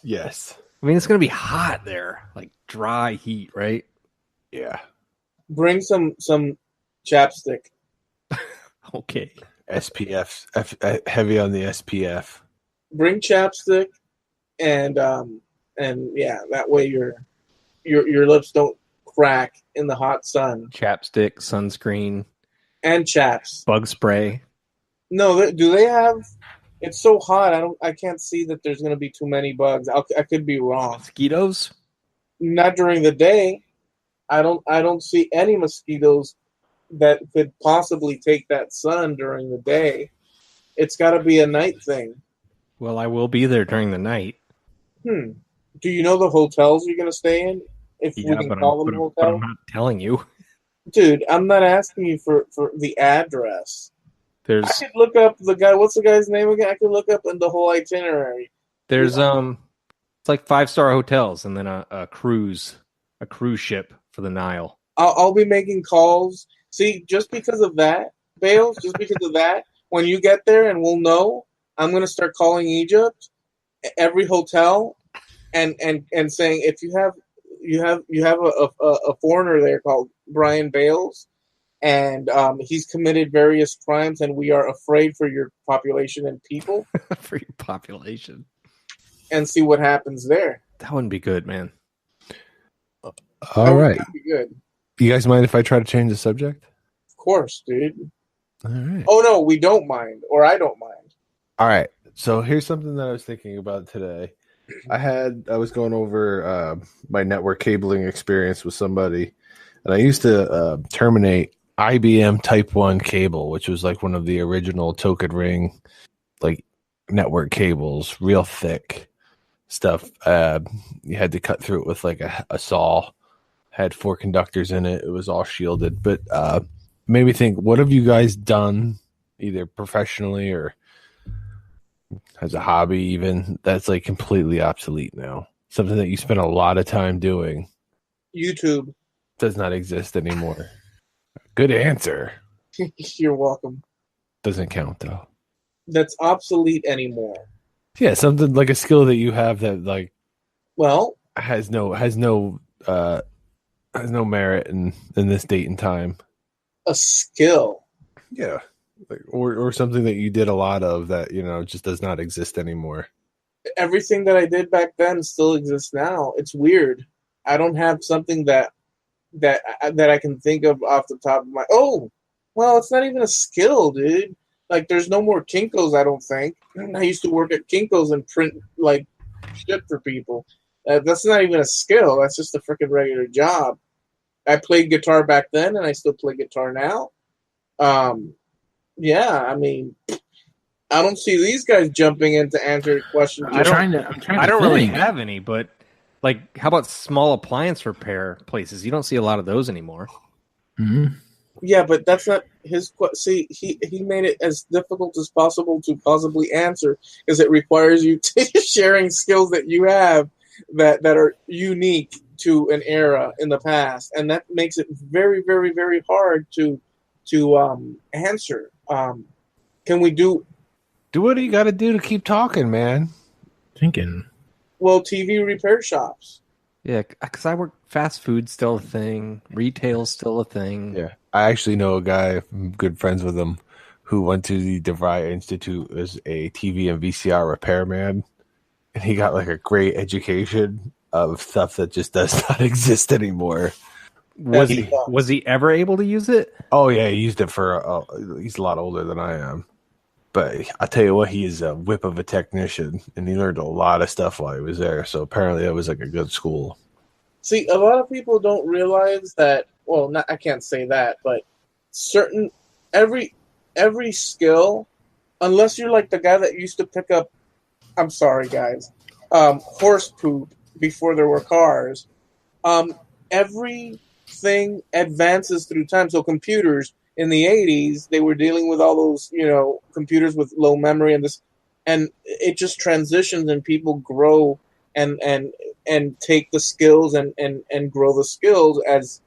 Yes. I mean, it's going to be hot there, like dry heat, right? Yeah. Bring some chapstick. Okay. SPF, heavy on the SPF. Bring chapstick, and yeah, that way your lips don't crack in the hot sun. Chapstick, sunscreen, and chaps. Bug spray. No, do they have? It's so hot. I can't see that there's going to be too many bugs. I could be wrong. Mosquitoes? Not during the day. I don't see any mosquitoes that could possibly take that sun during the day. It's got to be a night thing. Well, I will be there during the night. Do you know the hotels you're going to stay in? If we can call them hotels? But I'm not telling you. Dude, I'm not asking you for the address. I could look up the guy. What's the guy's name again? I could look up in the whole itinerary. There's it's like 5-star hotels and then a cruise ship for the Nile. I'll be making calls. See, just because of that, Bales, just because of that, when you get there and we'll know, I'm going to start calling Egypt, every hotel, and saying if you have a foreigner there called Bryan Bales, and he's committed various crimes, and we are afraid for your population and people. For your population. And see what happens there. That wouldn't be good, man. All right. That'd be good. You guys mind if I try to change the subject? Of course, dude. All right. Oh, no, we don't mind, or I don't mind. All right. So here's something that I was thinking about today. I was going over my network cabling experience with somebody, and I used to terminate IBM Type 1 cable, which was like one of the original token ring like network cables, real thick stuff. You had to cut through it with like a saw. Had 4 conductors in it. It was all shielded. But made me think, what have you guys done, either professionally or as a hobby even, that's like completely obsolete now? Something that you spent a lot of time doing. YouTube. Does not exist anymore. Good answer. You're welcome. Doesn't count though. That's obsolete anymore. Yeah, something like a skill that you have that like Well, has no merit in this date and time. a skill. Yeah. Like, or something that you did a lot of that, just does not exist anymore. Everything that I did back then still exists now. It's weird. I don't have something that I can think of off the top of my. Oh, well, it's not even a skill, dude. Like, there's no more Kinkos, I don't think. I used to work at Kinkos and print like shit for people. That's not even a skill. That's just a freaking regular job. I played guitar back then, and I still play guitar now. Yeah, I mean, I don't see these guys jumping in to answer your question. I'm trying to I don't really think. have any, but like, how about small appliance repair places? You don't see a lot of those anymore. Mhm. Yeah, but that's not his. See, he made it as difficult as possible to possibly answer, because it requires you to sharing skills that you have that are unique to an era in the past, and that makes it very, very, very hard to answer. Can we do what do you got to do to keep talking, man? Thinking. well? TV repair shops. Yeah, because I work fast food, still a thing. Retail's still a thing. Yeah, I actually know a guy, I'm good friends with him, who went to the DeVry Institute as a TV and VCR repairman, and he got like a great education of stuff that just does not exist anymore. Was he ever able to use it? Oh yeah, he used it for. He's a lot older than I am, but I tell you what, he is a whip of a technician, and he learned a lot of stuff while he was there. So apparently, that was like a good school. See, a lot of people don't realize that. Well, I can't say that, but every skill, unless you're like the guy that used to pick up. I'm sorry, guys. Horse poop before there were cars. Everything advances through time. So computers in the 80s, they were dealing with all those, computers with low memory and it just transitions, and people grow and take the skills and grow the skills as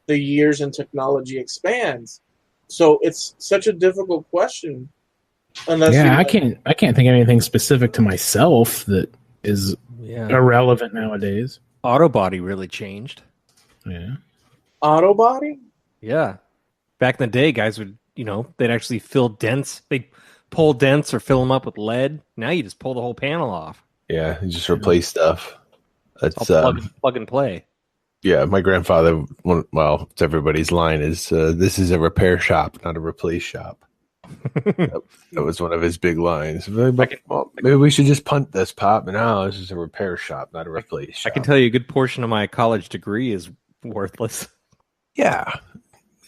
the years and technology expands. So it's such a difficult question. I can't think of anything specific to myself that is irrelevant nowadays. Auto body really changed. Yeah. Auto body? Yeah. Back in the day, guys would, they'd actually fill dents. They'd pull dents or fill them up with lead. Now you just pull the whole panel off. Yeah, you just replace stuff. That's all plug and play. Yeah, my grandfather. Well, it's everybody's line is this is a repair shop, not a replace shop. That was one of his big lines. Maybe we should just punt this, Pop. Now this is a repair shop, not a replace shop. I can tell you a good portion of my college degree is worthless. Yeah.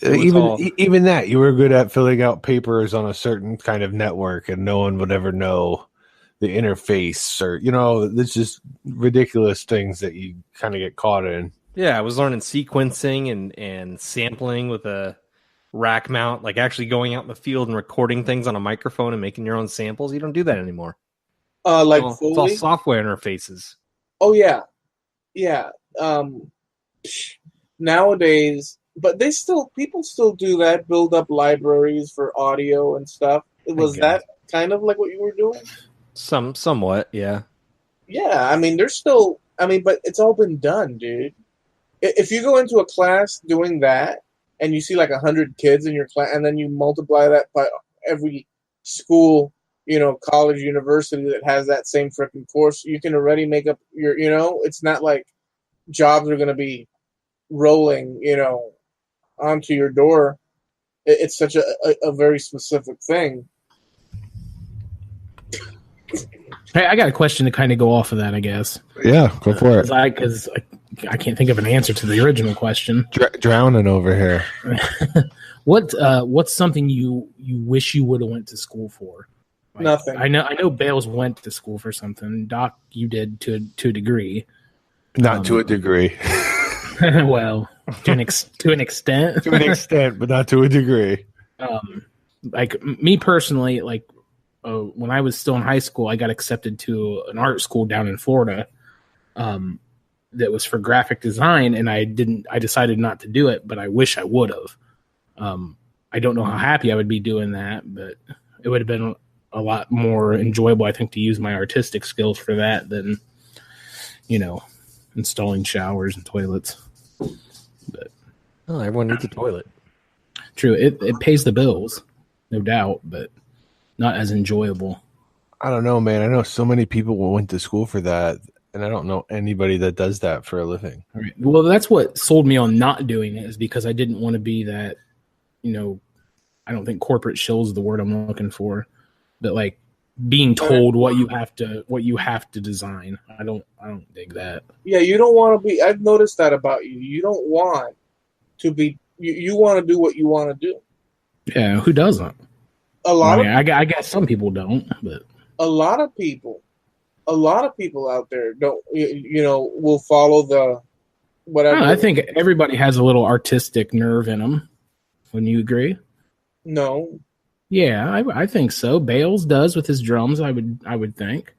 Even that, you were good at filling out papers on a certain kind of network, and no one would ever know the interface, or there's just ridiculous things that you kind of get caught in. Yeah, I was learning sequencing and sampling with a rack mount, like actually going out in the field and recording things on a microphone and making your own samples. You don't do that anymore. It's all software interfaces. Oh yeah, yeah. Nowadays, but people still do that. Build up libraries for audio and stuff. Was that kind of like what you were doing? Somewhat, yeah. Yeah, I mean, but it's all been done, dude. If you go into a class doing that, and you see like 100 kids in your class, and then you multiply that by every school, college, university that has that same freaking course, you can already make up your, it's not like jobs are going to be rolling, onto your door. It's such a very specific thing. Hey, I got a question to kind of go off of that, I guess. Yeah, go for it. Because I can't think of an answer to the original question. Drowning over here. What's something you wish you would have went to school for? Nothing. I know Bales went to school for something. Doc, you did to a degree. Not to a degree. Well, To an extent. To an extent, but not to a degree. Like me personally, like when I was still in high school, I got accepted to an art school down in Florida that was for graphic design, and I decided not to do it, but I wish I would have. I don't know how happy I would be doing that, but it would have been a lot more enjoyable, I think, to use my artistic skills for that than, installing showers and toilets. But everyone needs a toilet. True, it pays the bills, no doubt, but not as enjoyable. I don't know, man. I know so many people went to school for that, and I don't know anybody that does that for a living. All right. Well, that's what sold me on not doing it, is because I didn't want to be that, I don't think corporate shill is the word I'm looking for, but like being told what you have to design. I don't dig that. Yeah, you don't want to be. I've noticed that about you. You don't want to be. You want to do what you want to do. Yeah, who doesn't? I guess some people don't, but a lot of people out there don't. Will follow the whatever. I think everybody has a little artistic nerve in them. Wouldn't you agree? No. Yeah, I think so. Bales does with his drums. I would think.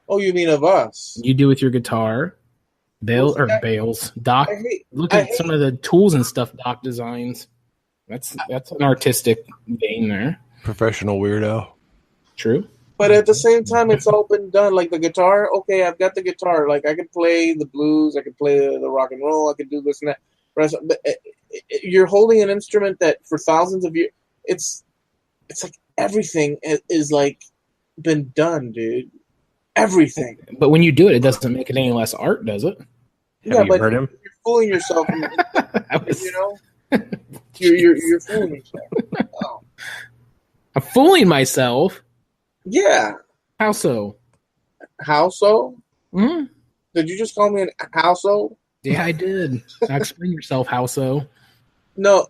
Oh, you mean of us? You do with your guitar. Bales. Doc. Look at some of the tools and stuff Doc designs. That's an artistic vein there. Professional weirdo. True. But at the same time, it's all been done. Like the guitar, okay, I've got the guitar. Like I can play the blues, I can play the rock and roll, I can do this and that. But you're holding an instrument that for thousands of years, it's like everything is like been done, dude. Everything. But when you do it, it doesn't make it any less art, does it? Have you heard him? You're fooling yourself. You're fooling yourself. Oh. I'm fooling myself. Yeah. How so? How so? Mm-hmm. Did you just call me an how so? Yeah, I did. Now explain yourself, how so? No,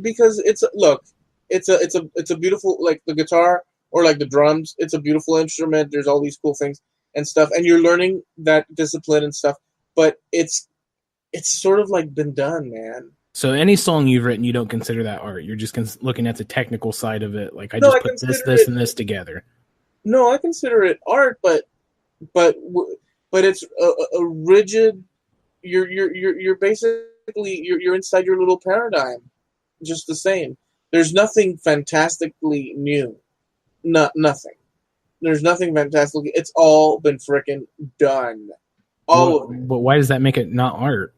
because it's a beautiful, like the guitar or like the drums. It's a beautiful instrument. There's all these cool things and stuff, and you're learning that discipline and stuff. But it's sort of like been done, man. So any song you've written, you don't consider that art. You're just looking at the technical side of it. Like I put this, and this together. No, I consider it art, but it's a rigid. You're basically you're inside your little paradigm, just the same. There's nothing fantastically new, nothing. There's nothing fantastic. It's all been frickin' done. All of it. But why does that make it not art?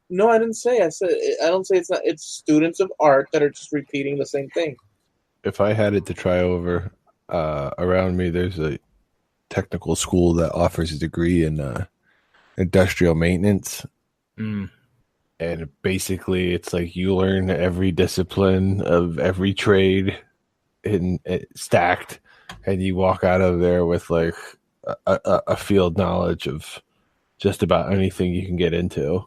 No, I didn't say. I don't say it's not. It's students of art that are just repeating the same thing. If I had it to try over, around me, there's a technical school that offers a degree in industrial maintenance. Mm. And basically, it's like you learn every discipline of every trade stacked, and you walk out of there with like a field knowledge of just about anything you can get into.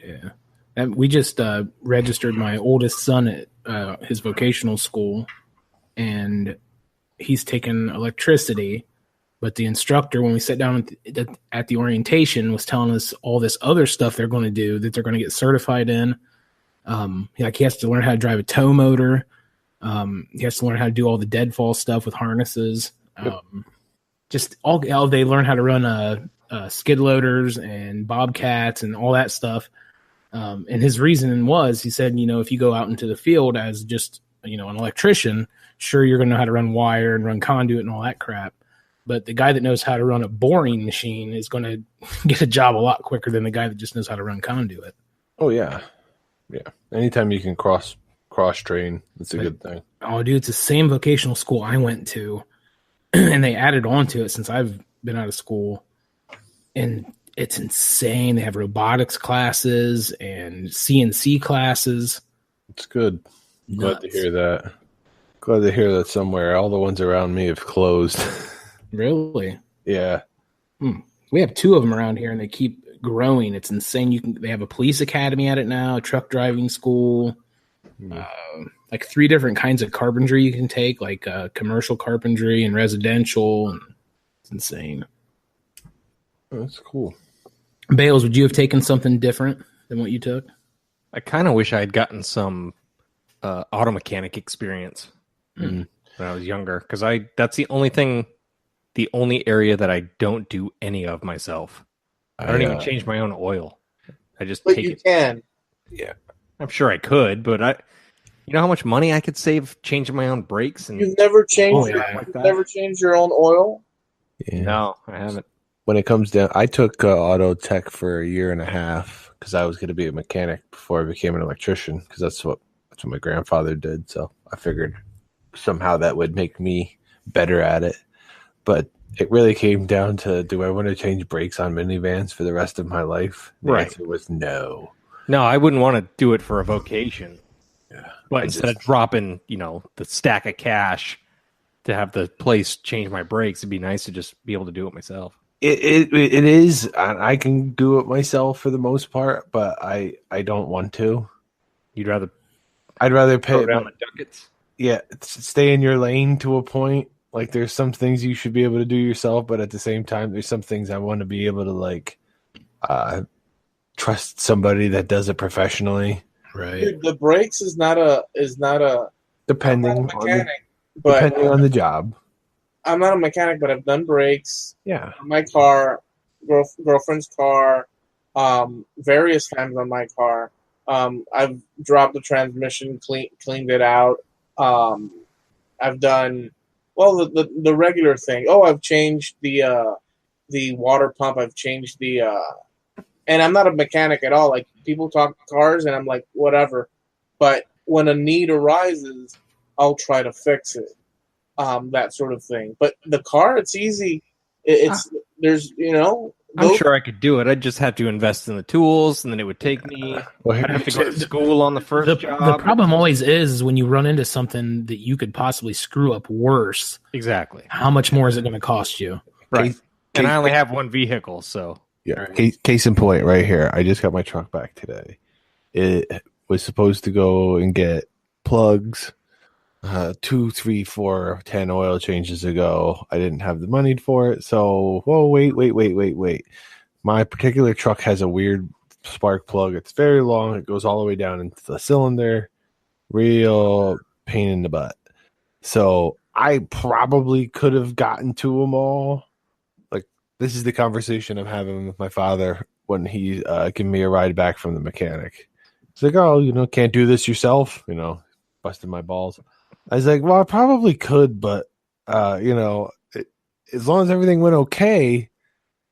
Yeah. And we just registered my oldest son at his vocational school, and he's taken electricity. But the instructor, when we sat down at the orientation, was telling us all this other stuff they're going to do that they're going to get certified in. He has to learn how to drive a tow motor. He has to learn how to do all the deadfall stuff with harnesses. Just all they learn how to run skid loaders and bobcats and all that stuff. And his reason was, he said, if you go out into the field as just an electrician, sure, you're going to know how to run wire and run conduit and all that crap. But the guy that knows how to run a boring machine is going to get a job a lot quicker than the guy that just knows how to run conduit. Oh, yeah. Yeah. Anytime you can cross train, it's a good thing. Oh, dude, it's the same vocational school I went to, and they added on to it since I've been out of school. And it's insane. They have robotics classes and CNC classes. It's good. Nuts. Glad to hear that. Glad to hear that somewhere. All the ones around me have closed. Really? Yeah. We have 2 of them around here, and they keep growing. It's insane. They have a police academy at it now, a truck driving school, like 3 different kinds of carpentry you can take, like commercial carpentry and residential. And it's insane. That's cool. Bales, would you have taken something different than what you took? I kind of wish I had gotten some auto mechanic experience when I was younger, because that's the only area that I don't do any of myself. I don't even change my own oil. I just But take you it. can. Yeah. I'm sure I could, but you know how much money I could save changing my own brakes and You've never changed. like that? Never changed your own oil. Yeah. No, I haven't. When it comes down, I took auto tech for a year and a half because I was going to be a mechanic before I became an electrician, because that's what my grandfather did. So I figured somehow that would make me better at it. But it really came down to, do I want to change brakes on minivans for the rest of my life? The answer was no. No, I wouldn't want to do it for a vocation. Yeah. But instead of dropping, the stack of cash to have the place change my brakes, it'd be nice to just be able to do it myself. It is. I can do it myself for the most part, but I don't want to. I'd rather pay around the ducats. Yeah, stay in your lane to a point. Like, there's some things you should be able to do yourself, but at the same time, there's some things I want to be able to trust somebody that does it professionally. Right. Dude, the brakes is not a depending I'm not a mechanic, but depending on the job. I'm not a mechanic, but I've done brakes. Yeah. On my car, girlfriend's car, various times on my car. I've dropped the transmission, cleaned it out. I've done the regular thing. Oh, I've changed the water pump. I've changed and I'm not a mechanic at all. Like, people talk cars, and I'm like, whatever. But when a need arises, I'll try to fix it. That sort of thing. But the car, it's easy. There's, I'm sure I could do it. I'd just have to invest in the tools, and then it would take me. I'd have to go to school on the first job. The problem always is when you run into something that you could possibly screw up worse. Exactly. How much more is it going to cost you? Right. And I only have one vehicle, so. Yeah. Case in point, right here. I just got my truck back today. It was supposed to go and get plugs 2, 3, 4, 10 oil changes ago. I didn't have the money for it. So, wait. My particular truck has a weird spark plug. It's very long. It goes all the way down into the cylinder. Real pain in the butt. So I probably could have gotten to them all. Like, this is the conversation I'm having with my father when he gave me a ride back from the mechanic. He's like, oh, can't do this yourself. Busting my balls. I was like, well, I probably could, but, as long as everything went okay,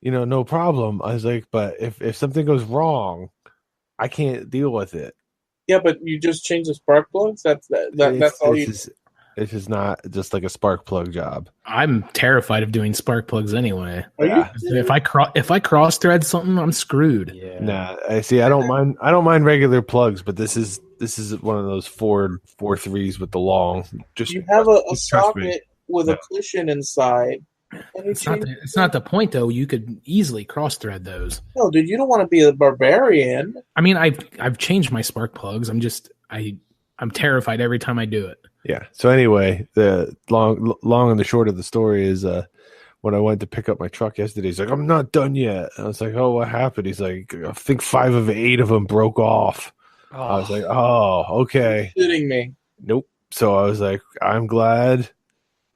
no problem. I was like, but if something goes wrong, I can't deal with it. Yeah, but you just change the spark plugs? That's all you... It is not just like a spark plug job. I'm terrified of doing spark plugs anyway. Yeah. If I cross thread something, I'm screwed. Yeah. Nah, I don't mind regular plugs, but this is one of those Ford 4.3s with the long. Just you have a socket with a cushion inside. And it's not the point, though. You could easily cross thread those. No, dude, you don't want to be a barbarian. I mean, I've changed my spark plugs. I'm terrified every time I do it. Yeah. So anyway, the long and the short of the story is when I went to pick up my truck yesterday, he's like, I'm not done yet. I was like, oh, what happened? He's like, I think 5 of 8 of them broke off. Oh. I was like, oh, okay. You're kidding me. Nope. So I was like, I'm glad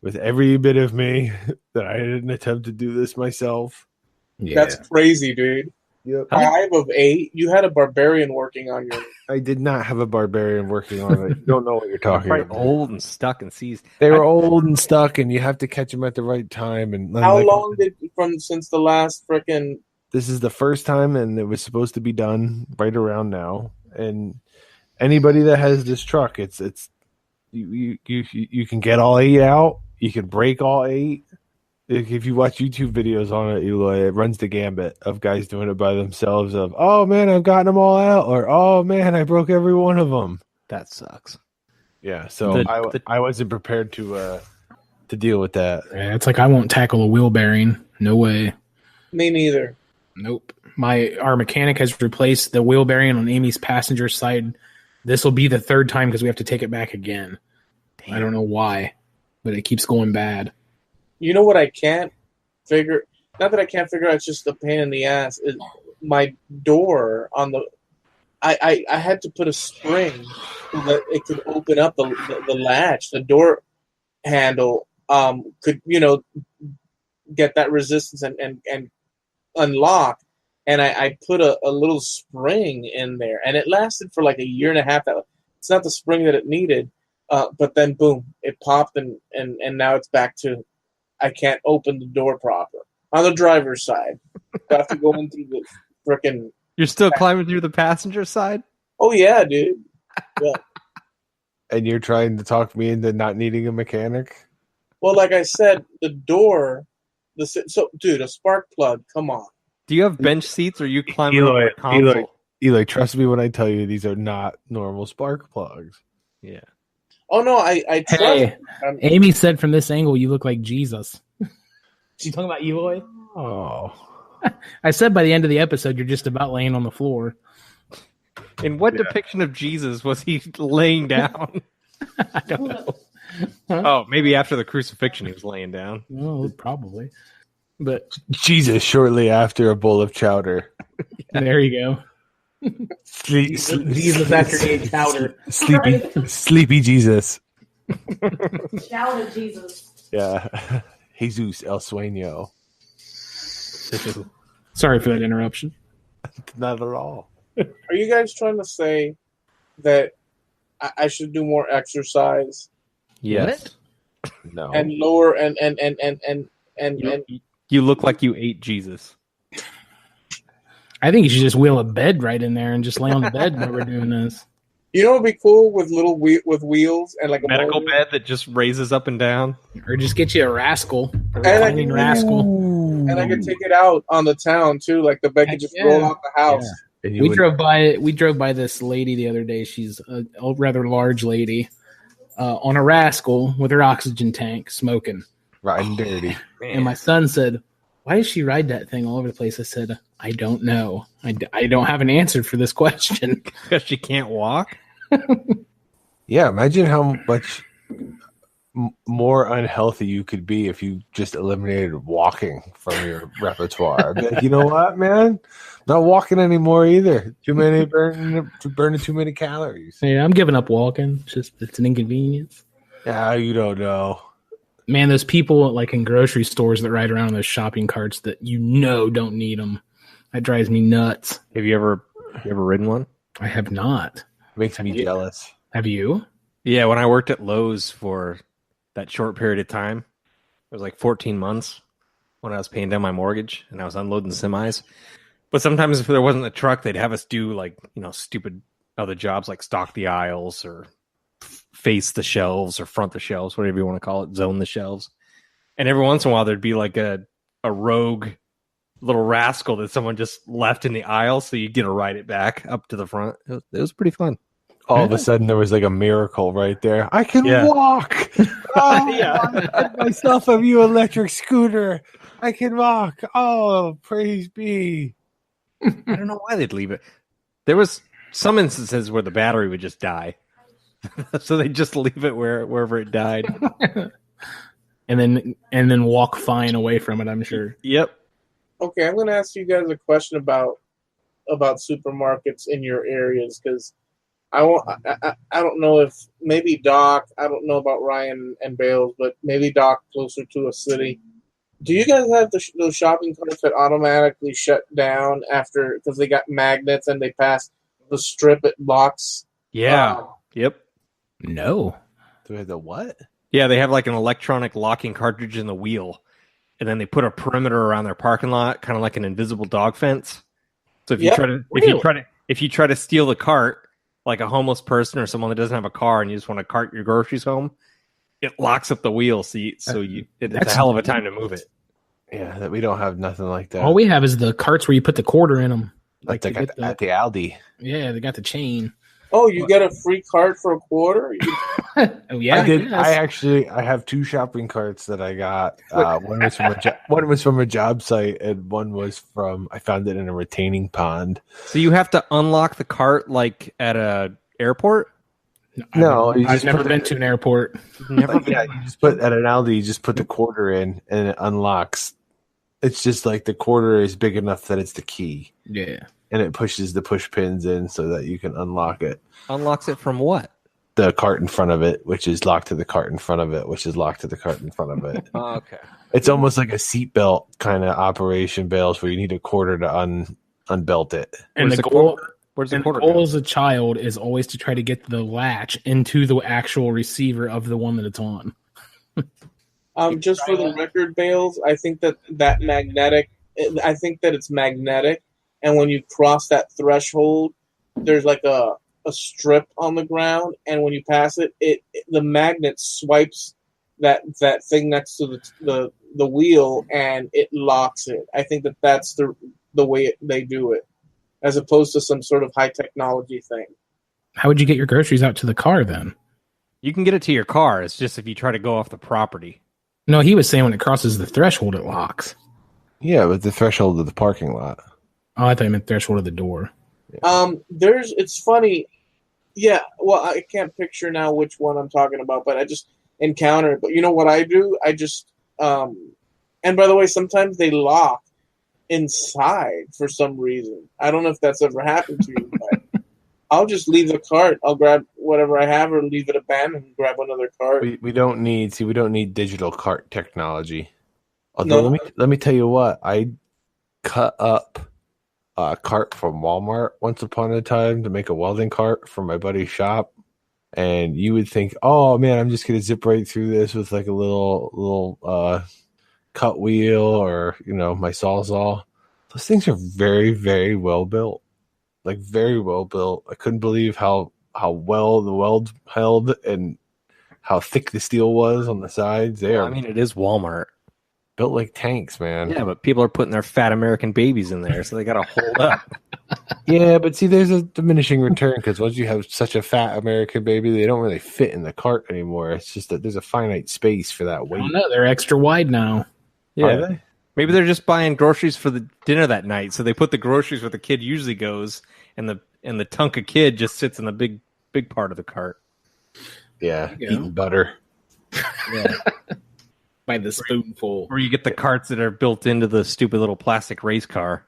with every bit of me that I didn't attempt to do this myself. Yeah. That's crazy, dude. Yep. 5 of 8? You had a barbarian working on your... I did not have a barbarian working on it. You don't know what you're talking about. Old and stuck and seized. They were old and stuck, and you have to catch them at the right time. And how long since the last frickin'... This is the first time, and it was supposed to be done right around now. And anybody that has this truck, it's you can get all 8 out. You can break all 8. If you watch YouTube videos on it, Eloy, it runs the gambit of guys doing it by themselves. Of, oh man, I've gotten them all out, or oh man, I broke every one of them. That sucks. Yeah, so I wasn't prepared to deal with that. Yeah, it's like I won't tackle a wheel bearing. No way. Me neither. Nope. Our mechanic has replaced the wheel bearing on Amy's passenger side. This will be the 3rd time because we have to take it back again. Damn. I don't know why, but it keeps going bad. You know what I can't figure? Not that I can't figure out, it's just a pain in the ass. Is my door on the... I had to put a spring so that it could open up the latch, the door handle could get that resistance and unlock. And I put a little spring in there, and it lasted for like a year and a half. It's not the spring that it needed, but then boom, it popped, and now it's back to I can't open the door proper on the driver's side. I have to go in through the frickin'. You're still climbing through the passenger side? Oh yeah, dude. Yeah. And you're trying to talk me into not needing a mechanic? Well, like I said, the door. Dude, a spark plug. Come on. Do you have bench seats, or are you climbing over a console? Eloy, trust me when I tell you these are not normal spark plugs. Yeah. Oh no, I trust. Hey, Amy said from this angle you look like Jesus. You talking about Eloy? Oh. I said by the end of the episode you're just about laying on the floor. In what depiction of Jesus was he laying down? I don't know. Oh, maybe after the crucifixion he was laying down. Oh, probably. But Jesus shortly after a bowl of chowder. there you go. Jesus after he ate chowder. Sleepy Jesus. Chowder Jesus. Yeah. Jesus El Sueño. Sorry for that interruption. Not at all. Are you guys trying to say that I should do more exercise? Yes. No. And lower and You look like you ate Jesus. I think you should just wheel a bed right in there and just lay on the bed while we're doing this. You know, it'd be cool with with wheels and like a Medical motor. bed that just raises up and down. Or just get you a rascal. A And I reclining can- rascal. And I could take it out on the town too, like the bed could just roll out the house. And you We would- drove by this lady the other day. She's a rather large lady on a rascal with her oxygen tank smoking. riding dirty. And my son said, "Why does she ride that thing all over the place?" I said, "I don't know. I don't have an answer for this question." Because she can't walk? Yeah, imagine how much more unhealthy you could be if you just eliminated walking from your repertoire. I'd be like, you know what, man? Not walking anymore either. Burning too many calories. Yeah, I'm giving up walking. It's an inconvenience. Yeah, you don't know. Man, those people like in grocery stores that ride around in those shopping carts that don't need them. That drives me nuts. Have you ever ridden one? I have not. Makes me jealous. Have you? Yeah, when I worked at Lowe's for that short period of time, it was like 14 months when I was paying down my mortgage and I was unloading semis. But sometimes if there wasn't a truck, they'd have us do like, stupid other jobs like stock the aisles or face the shelves or front the shelves, whatever you want to call it, zone the shelves. And every once in a while there'd be like a rogue little rascal that someone just left in the aisle, so you get to ride it back up to the front. It was pretty fun. All of a sudden, there was like a miracle right there. I can walk. Oh, I got myself a new electric scooter. I can walk. Oh, praise be. I don't know why they'd leave it. There was some instances where the battery would just die. So they just leave it wherever it died. and then walk fine away from it, I'm sure. Yep. Okay, I'm going to ask you guys a question about supermarkets in your areas, because I don't know if maybe Doc, I don't know about Ryan and Bales, but maybe Doc closer to a city. Do you guys have those shopping carts that automatically shut down after because they got magnets and they pass the strip it locks? Yeah. Yep. No. Do we have the what? Yeah, they have like an electronic locking cartridge in the wheel, and then they put a perimeter around their parking lot, kind of like an invisible dog fence. So if you try to steal the cart, like a homeless person or someone that doesn't have a car, and you just want to cart your groceries home, it locks up the wheel. It's a hell of a time to move it. Yeah, that we don't have nothing like that. All we have is the carts where you put the quarter in them. Like at the Aldi. Yeah, they got the chain. Oh, you get a free cart for a quarter? Oh yeah, I did. yes. I have two shopping carts that I got. One was from a job site, and one was I found it in a retaining pond. So you have to unlock the cart like at a airport? No, I've never been to an airport. Never yeah, you just put at an Aldi. You just put the quarter in, and it unlocks. It's just like the quarter is big enough that it's the key. Yeah. and it pushes the push pins in so that you can unlock it. Unlocks it from what? The cart in front of it, which is locked to the cart in front of it, which is locked to the cart in front of it. Oh, okay. It's almost like a seatbelt kind of operation, Bales, where you need a quarter to unbelt it. And Where's the the goal, Where's the and quarter the goal go? as a child is always to try to get the latch into the actual receiver of the one that it's on. Just for the record, Bales, I think that magnetic. I think that it's magnetic, and when you cross that threshold, there's like a strip on the ground, and when you pass it, the magnet swipes that thing next to the wheel, and it locks it. I think that's the way they do it, as opposed to some sort of high technology thing. How would you get your groceries out to the car then? You can get it to your car. It's just if you try to go off the property. No, he was saying when it crosses the threshold, it locks. Yeah, but the threshold of the parking lot. Oh, I thought you meant threshold of the door. It's funny. Yeah, well, I can't picture now which one I'm talking about, but I just encountered it. But you know what I do? I just, and by the way, sometimes they lock inside for some reason. I don't know if that's ever happened to you, but I'll just leave the cart. I'll grab whatever I have or leave it abandoned and grab another cart. We don't need digital cart technology. Although let me tell you what, I cut up a cart from Walmart once upon a time to make a welding cart for my buddy's shop. And you would think, oh man, I'm just gonna zip right through this with like a little cut wheel or my sawzall. Those things are very, very well built. Like very well built. I couldn't believe how well the weld held and how thick the steel was on the sides. They are it is Walmart. built like tanks, man. Yeah, but people are putting their fat American babies in there, so they got to hold up. Yeah, but see, there's a diminishing return because once you have such a fat American baby, they don't really fit in the cart anymore. It's just that there's a finite space for that I weight. don't know. They're extra wide now. Yeah. Are they? Maybe they're just buying groceries for the dinner that night, so they put the groceries where the kid usually goes, and the Tonka kid just sits in the big part of the cart. Yeah, There you go. eating butter. Yeah. By the spoonful. Or you get the carts that are built into the stupid little plastic race car.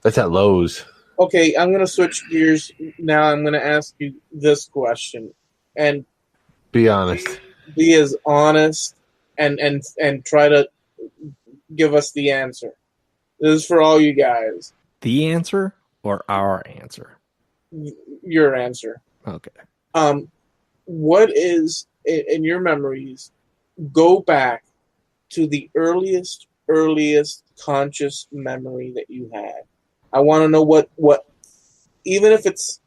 That's at Lowe's. Okay, I'm going to switch gears now. I'm going to ask you this question, and Be honest. be as honest and try to give us the answer. This is for all you guys. The answer or our answer? Your answer. Okay. What is in your memories? Go back to the earliest conscious memory that you had. I want to know what even if it's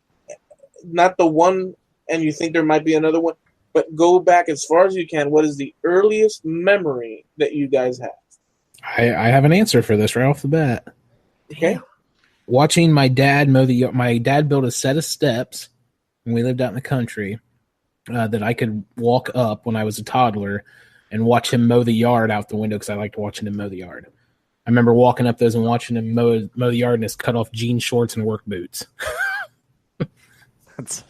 not the one and you think there might be another one, but go back as far as you can. What is the earliest memory that you guys have? I have an answer for this right off the bat. Okay. Watching my dad my dad built a set of steps when we lived out in the country that I could walk up when I was a toddler and watch him mow the yard out the window because I liked watching him mow the yard. I remember walking up those and watching him mow the yard in his cut off jean shorts and work boots.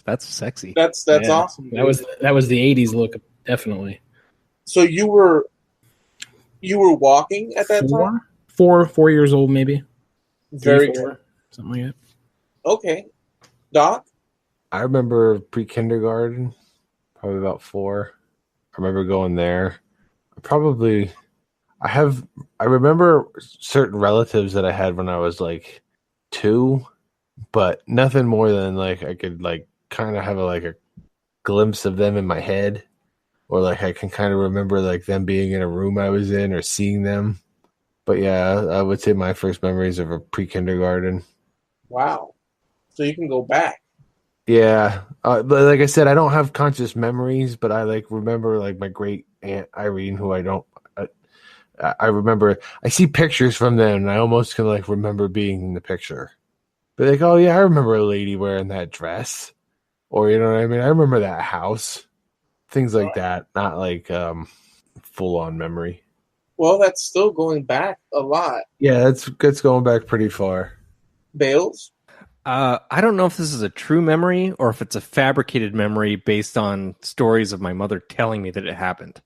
That's sexy. That's Yeah. awesome. That was the 80s look, definitely. So you were walking at that time? 4 years old, maybe. Very 3, 4, good. something like that. Okay. Doc? I remember pre-kindergarten, probably about 4. I remember going there. I remember certain relatives that I had when I was like 2, but nothing more than like I could like kind of have a glimpse of them in my head, or like I can kind of remember like them being in a room I was in or seeing them. But yeah, I would say my first memories of a pre-kindergarten. Wow. So you can go back. Yeah, but like I said, I don't have conscious memories, but I like remember like my great aunt Irene, who I remember. I see pictures from them, and I almost can like remember being in the picture. But like, oh yeah, I remember a lady wearing that dress, or you know what I mean. I remember that house, things like that. Not like full on memory. Well, that's still going back a lot. Yeah, that's going back pretty far. Bales? I don't know if this is a true memory or if it's a fabricated memory based on stories of my mother telling me that it happened.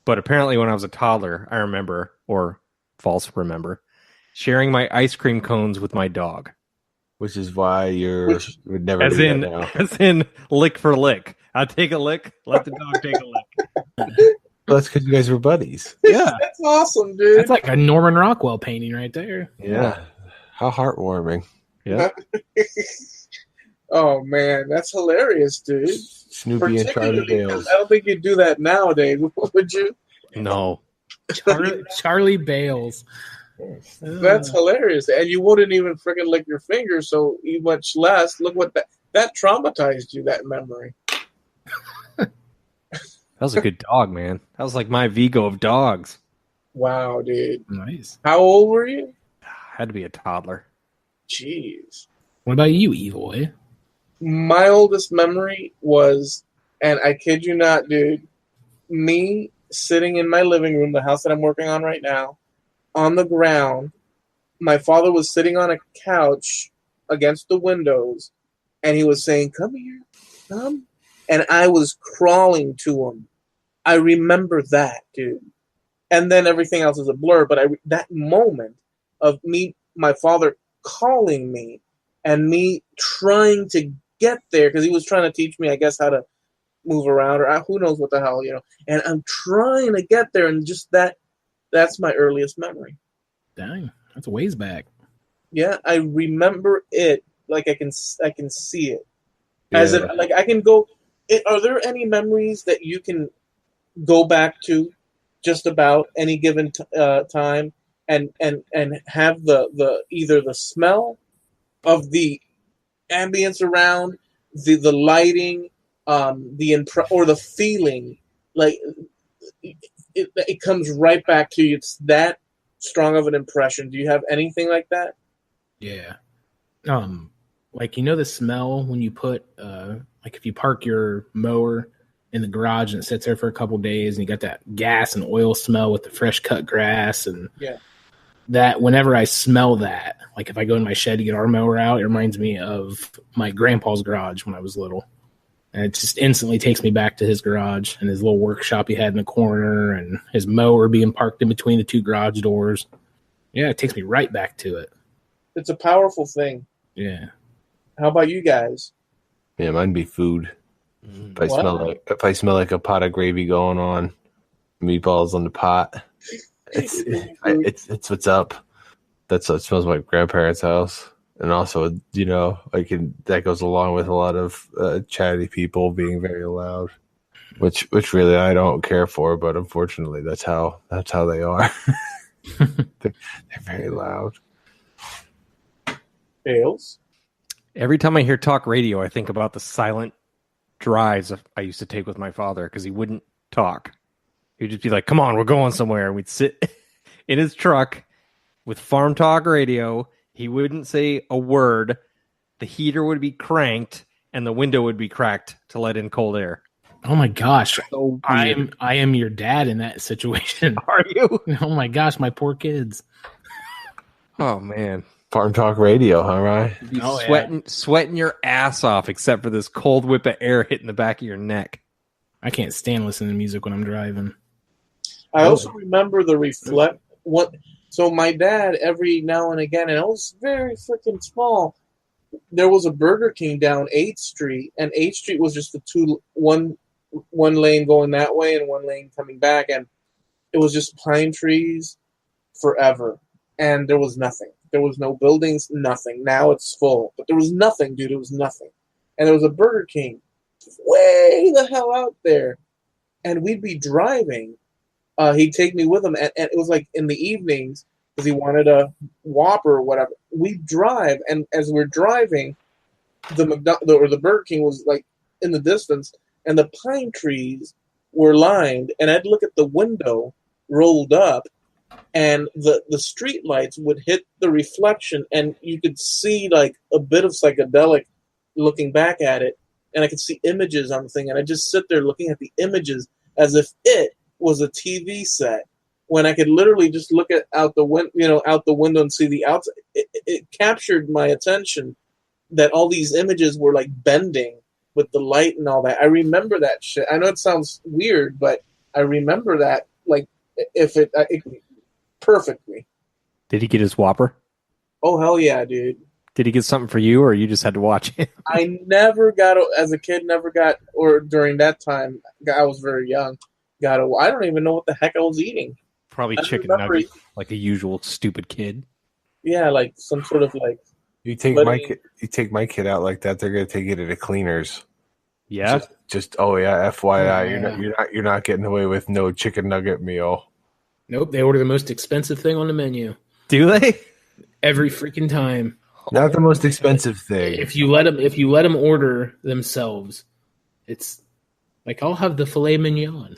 But apparently when I was a toddler, I remember, or false remember, sharing my ice cream cones with my dog. which is why would never as do in that now. as in lick for lick. I'll take a lick, let the dog take a lick. Well, that's because you guys were buddies. Yeah. That's awesome, dude. That's like a Norman Rockwell painting right there. Yeah. How heartwarming. Yeah. Oh man, that's hilarious, dude. Snoopy and Charlie Particularly Bales. because I don't think you'd do that nowadays, would you? No. Charlie Bales. That's hilarious, and you wouldn't even freaking lick your fingers, so much less. Look what that traumatized you. That memory. That was a good dog, man. That was like my Vigo of dogs. Wow, dude. Nice. How old were you? Had to be a toddler. Jeez. What about you, Eloy? My oldest memory was, and I kid you not, dude, me sitting in my living room, the house that I'm working on right now, on the ground. My father was sitting on a couch against the windows, and he was saying, "Come here, come." And I was crawling to him. I remember that, dude. And then everything else is a blur, but that moment of my father calling me, and me trying to get there, because he was trying to teach me, I guess, how to move around, or who knows what the hell, and I'm trying to get there, and just that's my earliest memory. Dang, that's a ways back. Yeah, I remember it like I can see it. Yeah. As in, like, I can go. Are there any memories that you can go back to just about any given time and have the either the smell of the ambience around, the lighting, or the feeling, like it comes right back to you. It's that strong of an impression. Do you have anything like that? Yeah. Like, the smell when you put like if you park your mower in the garage and it sits there for a couple days, and you got that gas and oil smell with the fresh cut grass, and that whenever I smell that, like if I go in my shed to get our mower out, it reminds me of my grandpa's garage when I was little. And it just instantly takes me back to his garage and his little workshop he had in the corner, and his mower being parked in between the two garage doors. Yeah, it takes me right back to it. It's a powerful thing. Yeah. How about you guys? Yeah, mine'd be food. If I smell like a pot of gravy going on, meatballs on the pot, it's what's up. That's what smells like my grandparents' house. And also, that goes along with a lot of chatty people being very loud, which really I don't care for, but unfortunately that's how they are. They're very loud. Bales? Every time I hear talk radio, I think about the silent drives I used to take with my father, because he wouldn't talk. He'd just be like, "Come on, we're going somewhere." And we'd sit in his truck with farm talk radio. He wouldn't say a word. The heater would be cranked and the window would be cracked to let in cold air. Oh my gosh. So I am your dad in that situation. Are you? Oh my gosh, my poor kids. Oh man. Farm talk radio, huh, Ryan? You'd be sweating your ass off, except for this cold whip of air hitting the back of your neck. I can't stand listening to music when I'm driving. I also remember so my dad, every now and again, and it was very freaking small, there was a Burger King down 8th Street, and 8th Street was just one lane going that way and one lane coming back, and it was just pine trees forever, and there was nothing. There was no buildings, nothing. Now it's full, but there was nothing, dude. It was nothing. And there was a Burger King way the hell out there, and we'd be driving. He'd take me with him, and it was like in the evenings because he wanted a Whopper or whatever. We'd drive, and as we're driving, the Burger King was like in the distance, and the pine trees were lined, and I'd look at the window rolled up, and the street lights would hit the reflection, and you could see like a bit of psychedelic looking back at it, and I could see images on the thing, and I just sit there looking at the images as if it was a TV set, when I could literally just look out the window and see the outside. It captured my attention that all these images were like bending with the light and all that. I remember that shit. I know it sounds weird, but I remember that like perfectly. Did he get his Whopper? Oh hell yeah, dude! Did he get something for you, or you just had to watch him? I never got, as a kid, or during that time, I was very young, I don't even know what the heck I was eating. Probably chicken nuggets, like a usual stupid kid. Yeah, like some sort of like. You take my kid out like that, they're gonna take you to the cleaners. Yeah. Just FYI, you're not getting away with no chicken nugget meal. Nope, they order the most expensive thing on the menu. Do they? Every freaking time. Not the most expensive thing. If you let them order themselves, it's like, I'll have the filet mignon.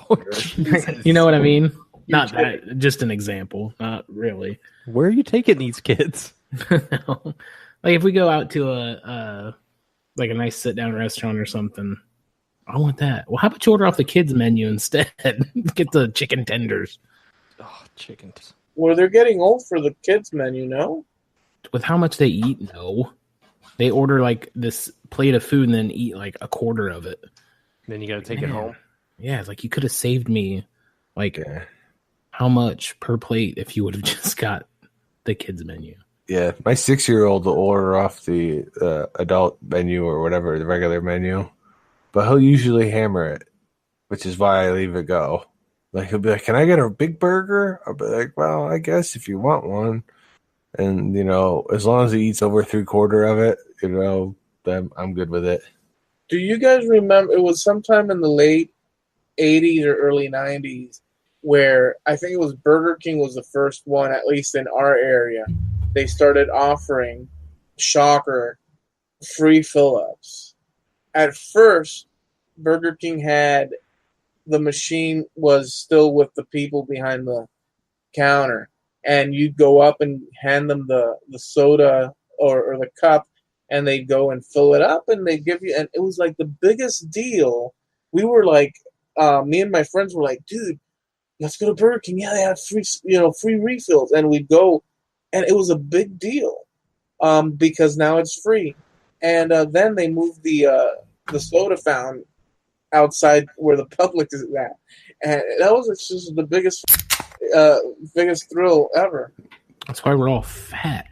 Oh, Jesus. You know what I mean? Not that. Just an example. Not really. Where are you taking these kids? No. Like if we go out to a nice sit down restaurant or something, I want that. Well, how about you order off the kids menu instead? Get the chicken tenders. Oh, chickens. Well, they're getting old for the kids menu, no? With how much they eat, no. They order like this plate of food and then eat like a quarter of it. Then you got to take it home. Yeah, it's like you could have saved me how much per plate if you would have just got the kids menu. Yeah, my 6-year-old will order off the adult menu or whatever, the regular menu, but he'll usually hammer it, which is why I leave it go. Like, he'll be like, "Can I get a big burger?" I'll be like, "Well, I guess if you want one." And, as long as he eats over 3/4 of it, then I'm good with it. Do you guys remember, it was sometime in the late 80s or early 90s, where I think it was Burger King was the first one, at least in our area. They started offering, shocker, free fill-ups. At first, Burger King had, the machine was still with the people behind the counter, and you'd go up and hand them the soda or the cup, and they'd go and fill it up, and they'd give you, and it was like the biggest deal. We were like, me and my friends were like, "Dude, let's go to Burger King. Yeah, they have free refills." And we'd go, and it was a big deal because now it's free. And then they moved the soda fountain outside where the public is at, and that was just the biggest thrill ever. That's why we're all fat.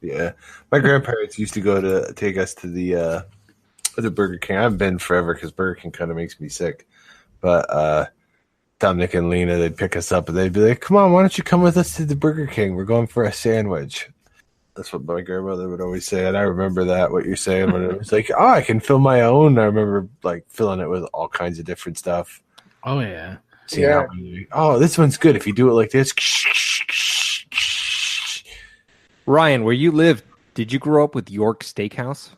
Yeah, my grandparents used to go to take us to the Burger King. I haven't been forever because Burger King kind of makes me sick. But Dominic and Lena, they'd pick us up and they'd be like, "Come on, why don't you come with us to the Burger King? We're going for a sandwich." That's what my grandmother would always say, and I remember that, what you're saying, when it was like, "Oh, I can fill my own." I remember like filling it with all kinds of different stuff. Oh yeah. Oh, this one's good if you do it like this. Ryan, where you live, did you grow up with York Steakhouse?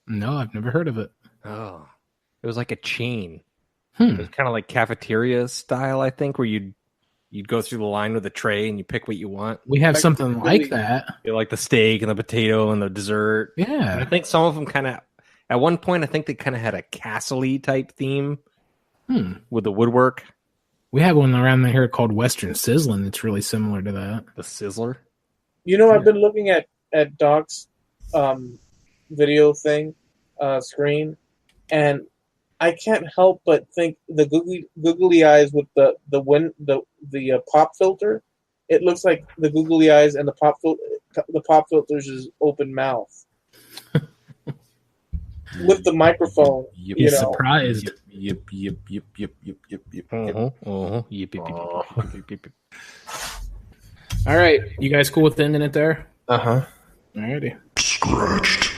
No, I've never heard of it. Oh, it was like a chain. It was kind of like cafeteria style, I think, where you'd go through the line with a tray and you pick what you want. We have something like that. You like the steak and the potato and the dessert. Yeah. And I think some of them kind of, at one point, I think they kind of had a castle-y type theme with the woodwork. We have one around here called Western Sizzlin' that's really similar to that. The Sizzler? I've been looking at Doc's video thing, screen, and I can't help but think the googly eyes with the pop filter. It looks like the googly eyes and the pop filter's is open mouth with the microphone. You're surprised. Yep. All right, you guys cool with ending it there? Uh-huh. Alrighty. Scratched.